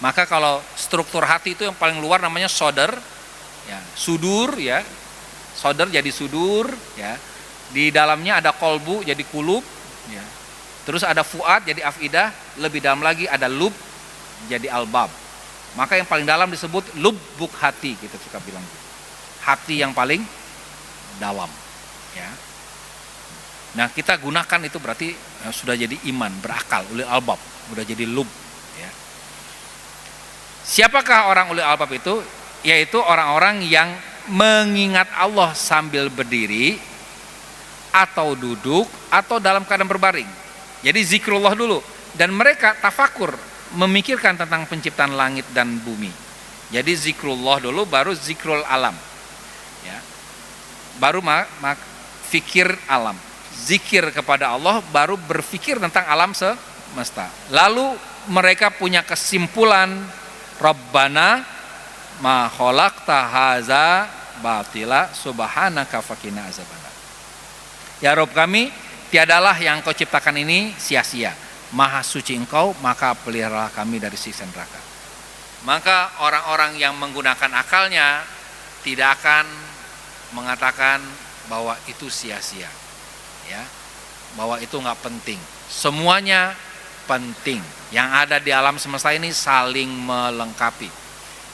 Maka kalau struktur hati itu yang paling luar namanya soder, ya, sudur, ya, soder jadi sudur, ya, Di dalamnya ada kolbu jadi kulub, ya. Terus ada fuad jadi afidah, lebih dalam lagi ada lub jadi albab. Maka yang paling dalam disebut lubbuk hati, kita suka bilang. Hati yang paling dalam, ya. Nah, kita gunakan itu berarti sudah jadi iman, berakal, ulil albab, sudah jadi lub, ya. Siapakah orang ulil albab itu? Yaitu orang-orang yang mengingat Allah sambil berdiri atau duduk atau dalam keadaan berbaring. Jadi zikrullah dulu, dan mereka tafakur, memikirkan tentang penciptaan langit dan bumi. Jadi zikrullah dulu, baru zikrul alam, ya. Baru fikir alam, zikir kepada Allah, baru berfikir tentang alam semesta. Lalu mereka punya kesimpulan, Rabbana ma khalaqta haza batila subhanaka faqina azabannar. Ya Rabb kami, tiadalah yang kau ciptakan ini sia-sia. Maha suci engkau, maka peliharalah kami dari siksa neraka. Maka orang-orang yang menggunakan akalnya tidak akan mengatakan bahwa itu sia-sia, ya, bahwa itu nggak penting. Semuanya penting. Yang ada di alam semesta ini saling melengkapi.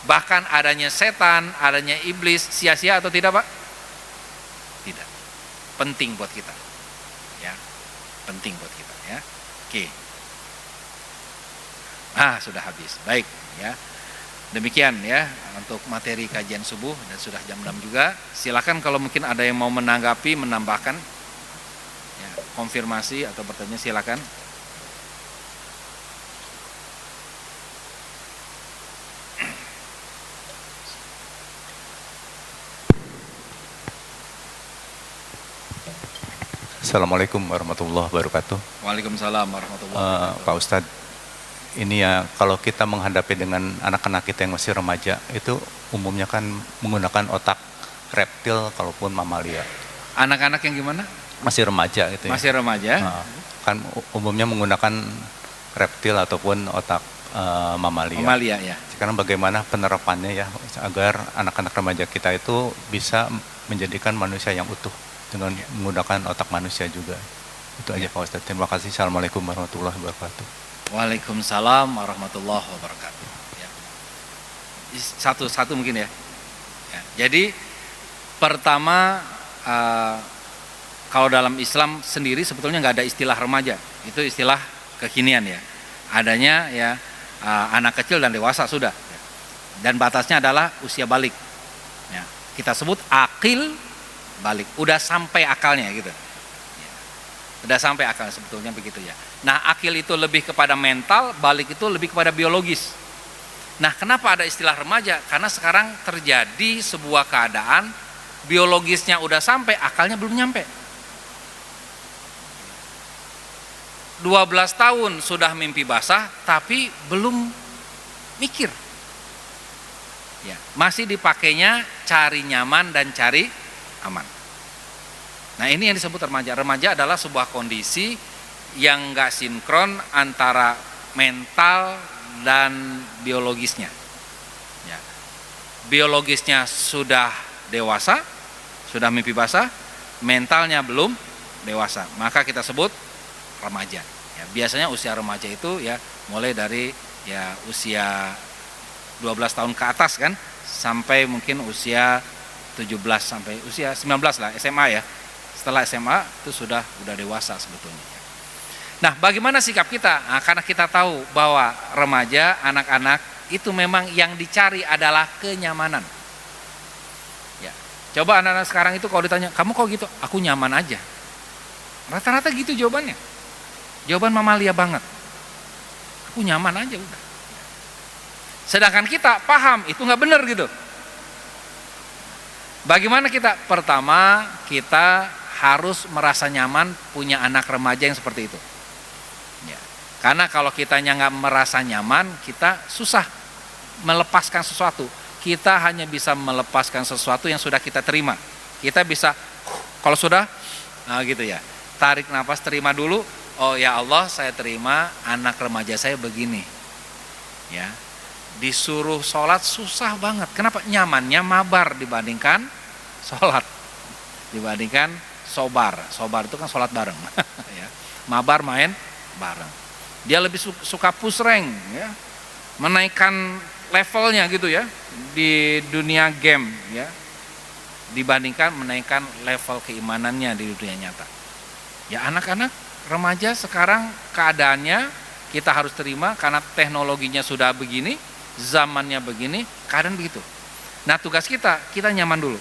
Bahkan adanya setan, adanya iblis, sia-sia atau tidak, Pak? Tidak. Penting buat kita, ya, penting buat kita, ya. Oke. Sudah habis. Baik, ya. Demikian ya untuk materi kajian subuh, dan sudah jam 6 juga. Silakan kalau mungkin ada yang mau menanggapi, menambahkan, ya, konfirmasi atau bertanya, silakan. Assalamualaikum warahmatullahi wabarakatuh. Waalaikumsalam warahmatullahi wabarakatuh. Pak Ustadz, ini ya, kalau kita menghadapi dengan anak-anak kita yang masih remaja, itu umumnya kan menggunakan otak reptil kalaupun mamalia. Anak-anak yang gimana? Masih remaja gitu ya. Masih remaja. Kan umumnya menggunakan reptil ataupun otak mamalia. Mamalia, ya. Sekarang bagaimana penerapannya ya, agar anak-anak remaja kita itu bisa menjadikan manusia yang utuh dengan menggunakan otak manusia juga. Itu aja Pak Ustadz. Terima kasih. Assalamualaikum warahmatullahi wabarakatuh. Waalaikumsalam warahmatullahi wabarakatuh. Ya. Satu-satu mungkin ya. Jadi pertama, kalau dalam Islam sendiri sebetulnya nggak ada istilah remaja. Itu istilah kekinian ya. Adanya ya anak kecil dan dewasa sudah. Dan batasnya adalah usia balik. Ya. Kita sebut akil balik. Udah sampai akalnya gitu. Udah sampai akal sebetulnya begitu ya. Nah, akil itu lebih kepada mental, balik itu lebih kepada biologis. Nah, kenapa ada istilah remaja? Karena sekarang terjadi sebuah keadaan biologisnya udah sampai, akalnya belum nyampe. 12 tahun sudah mimpi basah, tapi belum mikir. Ya, masih dipakainya cari nyaman dan cari aman. Nah, ini yang disebut remaja. Remaja adalah sebuah kondisi yang nggak sinkron antara mental dan biologisnya. Ya. Biologisnya sudah dewasa, sudah mimpi basah, mentalnya belum dewasa. Maka kita sebut remaja. Ya, biasanya usia remaja itu ya mulai dari ya usia 12 tahun ke atas kan, sampai mungkin usia 17 sampai usia 19 lah, SMA ya. Setelah SMA itu sudah dewasa sebetulnya. Nah, bagaimana sikap kita? Nah, karena kita tahu bahwa remaja, anak-anak itu memang yang dicari adalah kenyamanan. Ya, coba anak-anak sekarang itu kalau ditanya, kamu kok gitu? Aku nyaman aja. Rata-rata gitu jawabannya. Jawaban mamalia banget. Aku nyaman aja udah. Sedangkan kita paham itu nggak benar gitu. Bagaimana kita? Pertama, kita harus merasa nyaman punya anak remaja yang seperti itu. Ya. Karena kalau kitanya nggak merasa nyaman, kita susah melepaskan sesuatu. Kita hanya bisa melepaskan sesuatu yang sudah kita terima. Kita bisa, kalau sudah, nah gitu ya, tarik nafas, terima dulu. Oh ya Allah, saya terima anak remaja saya begini. Ya, disuruh sholat susah banget. Kenapa? Nyamannya mabar dibandingkan sholat, dibandingkan sobar itu kan sholat bareng ya. Mabar main bareng. Dia lebih suka push rank ya, menaikkan levelnya gitu ya di dunia game ya, dibandingkan menaikkan level keimanannya di dunia nyata. Ya anak-anak remaja sekarang keadaannya kita harus terima karena teknologinya sudah begini, zamannya begini, keadaan begitu. Nah tugas kita nyaman dulu.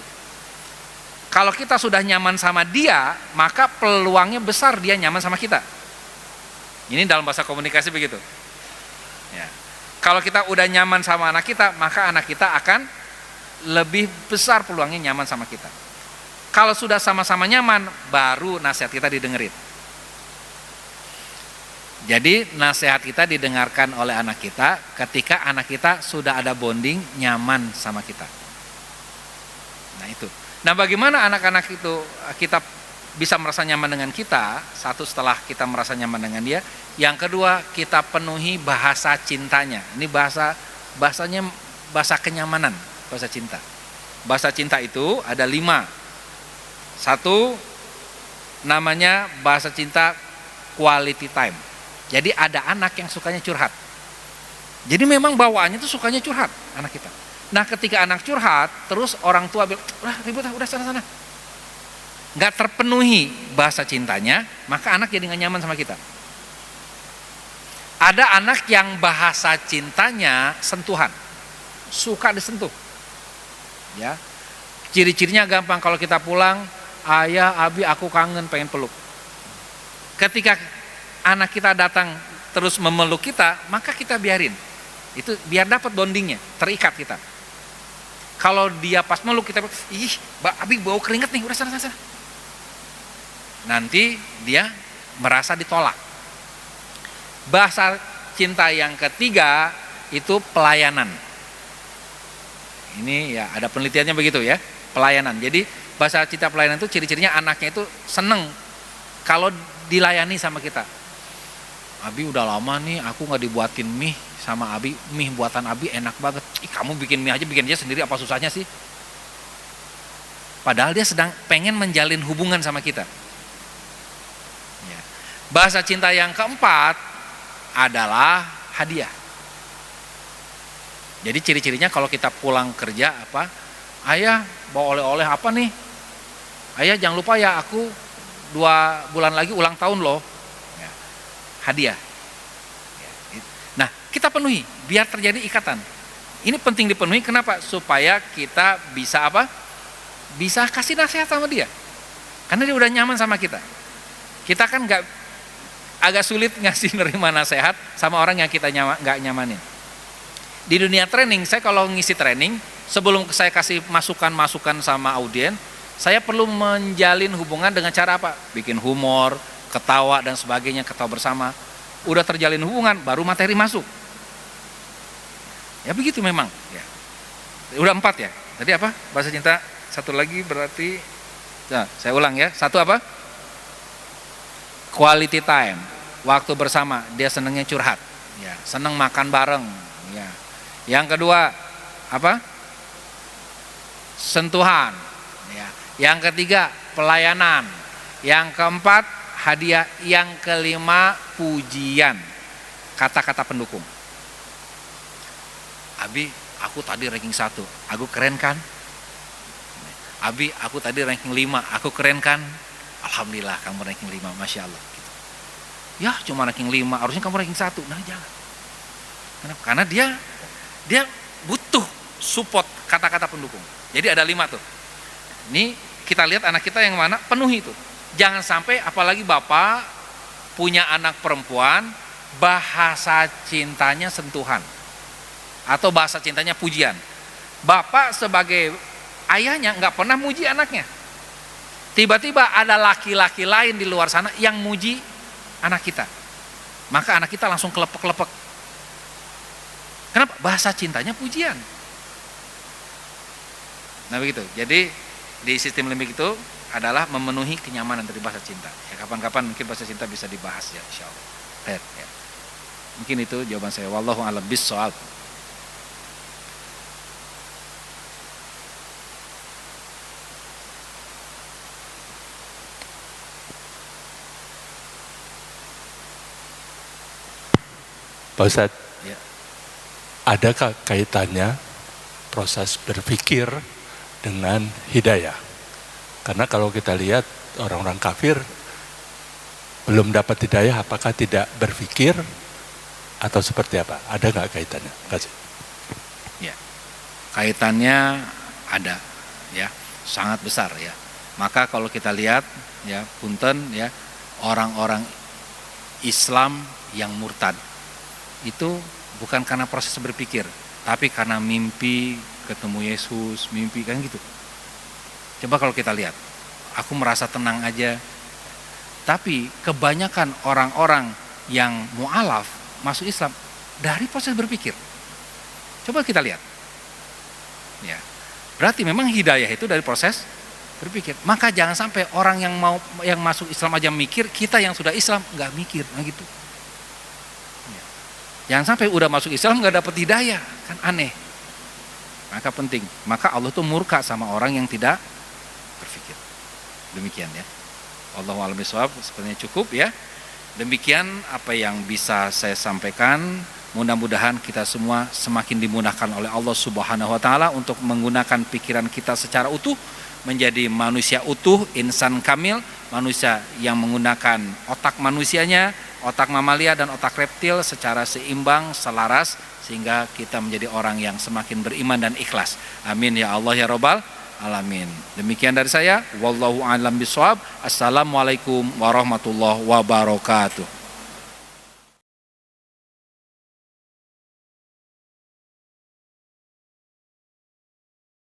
Kalau kita sudah nyaman sama dia, maka peluangnya besar dia nyaman sama kita. Ini dalam bahasa komunikasi begitu. Ya. Kalau kita udah nyaman sama anak kita, maka anak kita akan lebih besar peluangnya nyaman sama kita. Kalau sudah sama-sama nyaman, baru nasihat kita didengerin. Jadi nasihat kita didengarkan oleh anak kita ketika anak kita sudah ada bonding nyaman sama kita. Nah itu. Nah bagaimana anak-anak itu kita bisa merasa nyaman dengan kita? Satu, setelah kita merasa nyaman dengan dia. Yang kedua, kita penuhi bahasa cintanya. Ini bahasanya bahasa kenyamanan, bahasa cinta. Bahasa cinta itu ada 5. Satu, namanya bahasa cinta quality time. Jadi ada anak yang sukanya curhat. Jadi memang bawaannya tuh sukanya curhat anak kita. Nah ketika anak curhat, terus orang tua bilang, ribut udah sana-sana. Nggak terpenuhi bahasa cintanya, maka anak jadi nggak nyaman sama kita. Ada anak yang bahasa cintanya sentuhan, suka disentuh. Ya, ciri-cirinya gampang, kalau kita pulang, ayah, abi, aku kangen, pengen peluk. Ketika anak kita datang terus memeluk kita, maka kita biarin. Itu biar dapat bondingnya, terikat kita. Kalau dia pas meluk kita, ih, abi bau keringat nih, udah sana. Nanti dia merasa ditolak. Bahasa cinta yang ketiga itu pelayanan. Ini ya ada penelitiannya begitu ya, pelayanan. Jadi bahasa cinta pelayanan itu ciri-cirinya anaknya itu seneng kalau dilayani sama kita. Abi udah lama nih aku nggak dibuatin mie sama abi, mie buatan abi enak banget. Ih, kamu bikin mie aja sendiri, apa susahnya sih? Padahal dia sedang pengen menjalin hubungan sama kita. Ya. Bahasa cinta yang keempat adalah hadiah. Jadi ciri-cirinya kalau kita pulang kerja apa? Ayah bawa oleh-oleh apa nih? Ayah jangan lupa ya, aku 2 bulan lagi ulang tahun loh. Ya. Hadiah. Ya. Nah kita penuhi biar terjadi ikatan. Ini penting dipenuhi, kenapa? Supaya kita bisa apa? Bisa kasih nasihat sama dia. Karena dia udah nyaman sama kita. Kita kan agak sulit ngasih nerima nasihat sama orang yang kita nggak nyamanin. Di dunia training, saya kalau ngisi training, sebelum saya kasih masukan-masukan sama audien, saya perlu menjalin hubungan dengan cara apa? Bikin humor, ketawa dan sebagainya, ketawa bersama. Udah terjalin hubungan, baru materi masuk. Ya begitu memang. Ya. Udah 4 ya. Tadi apa? Bahasa cinta. 1 lagi berarti, nah, saya ulang ya. 1 apa? Quality time. Waktu bersama. Dia senangnya curhat. Ya. Senang makan bareng. Ya. Yang kedua apa? Sentuhan. Ya. Yang ketiga pelayanan. Yang keempat hadiah. Yang kelima pujian. Kata-kata pendukung. Abi, aku tadi ranking 1. Aku keren kan? Abi, aku tadi ranking 5. Aku keren kan? Alhamdulillah kamu ranking 5. Masya Allah. Gitu. Ya cuma ranking 5. Harusnya kamu ranking 1. Nah jangan. Kenapa? Karena dia butuh support kata-kata pendukung. Jadi ada 5 tuh. Ini kita lihat anak kita yang mana, penuhi itu. Jangan sampai apalagi bapak punya anak perempuan, bahasa cintanya sentuhan. Atau bahasa cintanya pujian. Bapak sebagai ayahnya nggak pernah muji anaknya. Tiba-tiba ada laki-laki lain di luar sana yang muji anak kita. Maka anak kita langsung kelepek-kelepek. Kenapa? Bahasa cintanya pujian. Nah begitu. Jadi di sistem limbik itu adalah memenuhi kenyamanan dari bahasa cinta. Ya, kapan-kapan mungkin bahasa cinta bisa dibahas ya, insyaallah. Ya. Mungkin itu jawaban saya. Wallahu a'lam bishawab. Pak Ustadz, Ya. adakah kaitannya proses berpikir dengan hidayah? Karena kalau kita lihat orang-orang kafir belum dapat hidayah, apakah tidak berpikir atau seperti apa? Ada nggak kaitannya? Terima kasih. Ya, kaitannya ada, ya, sangat besar ya. Maka kalau kita lihat, ya, punten, ya, orang-orang Islam yang murtad itu bukan karena proses berpikir, tapi karena mimpi ketemu Yesus, mimpi kan gitu. Coba kalau kita lihat, aku merasa tenang aja. Tapi kebanyakan orang-orang yang mu'alaf masuk Islam dari proses berpikir. Coba kita lihat. Ya. Berarti memang hidayah itu dari proses berpikir. Maka jangan sampai orang yang masuk Islam aja mikir, kita yang sudah Islam nggak mikir, nah gitu. Ya. Jangan sampai udah masuk Islam nggak dapat hidayah, kan aneh. Maka penting. Maka Allah tuh murka sama orang yang tidak berpikir. Demikian ya. Wallahu a'lam bishawab, sepertinya cukup ya. Demikian apa yang bisa saya sampaikan. Mudah-mudahan kita semua semakin dimudahkan oleh Allah Subhanahu wa taala untuk menggunakan pikiran kita secara utuh, menjadi manusia utuh, insan kamil, manusia yang menggunakan otak manusianya, otak mamalia dan otak reptil secara seimbang, selaras, sehingga kita menjadi orang yang semakin beriman dan ikhlas. Amin ya Allah ya Rabbal alamin. Demikian dari saya, wallahu a'lam bishawab. Assalamualaikum warahmatullahi wabarakatuh.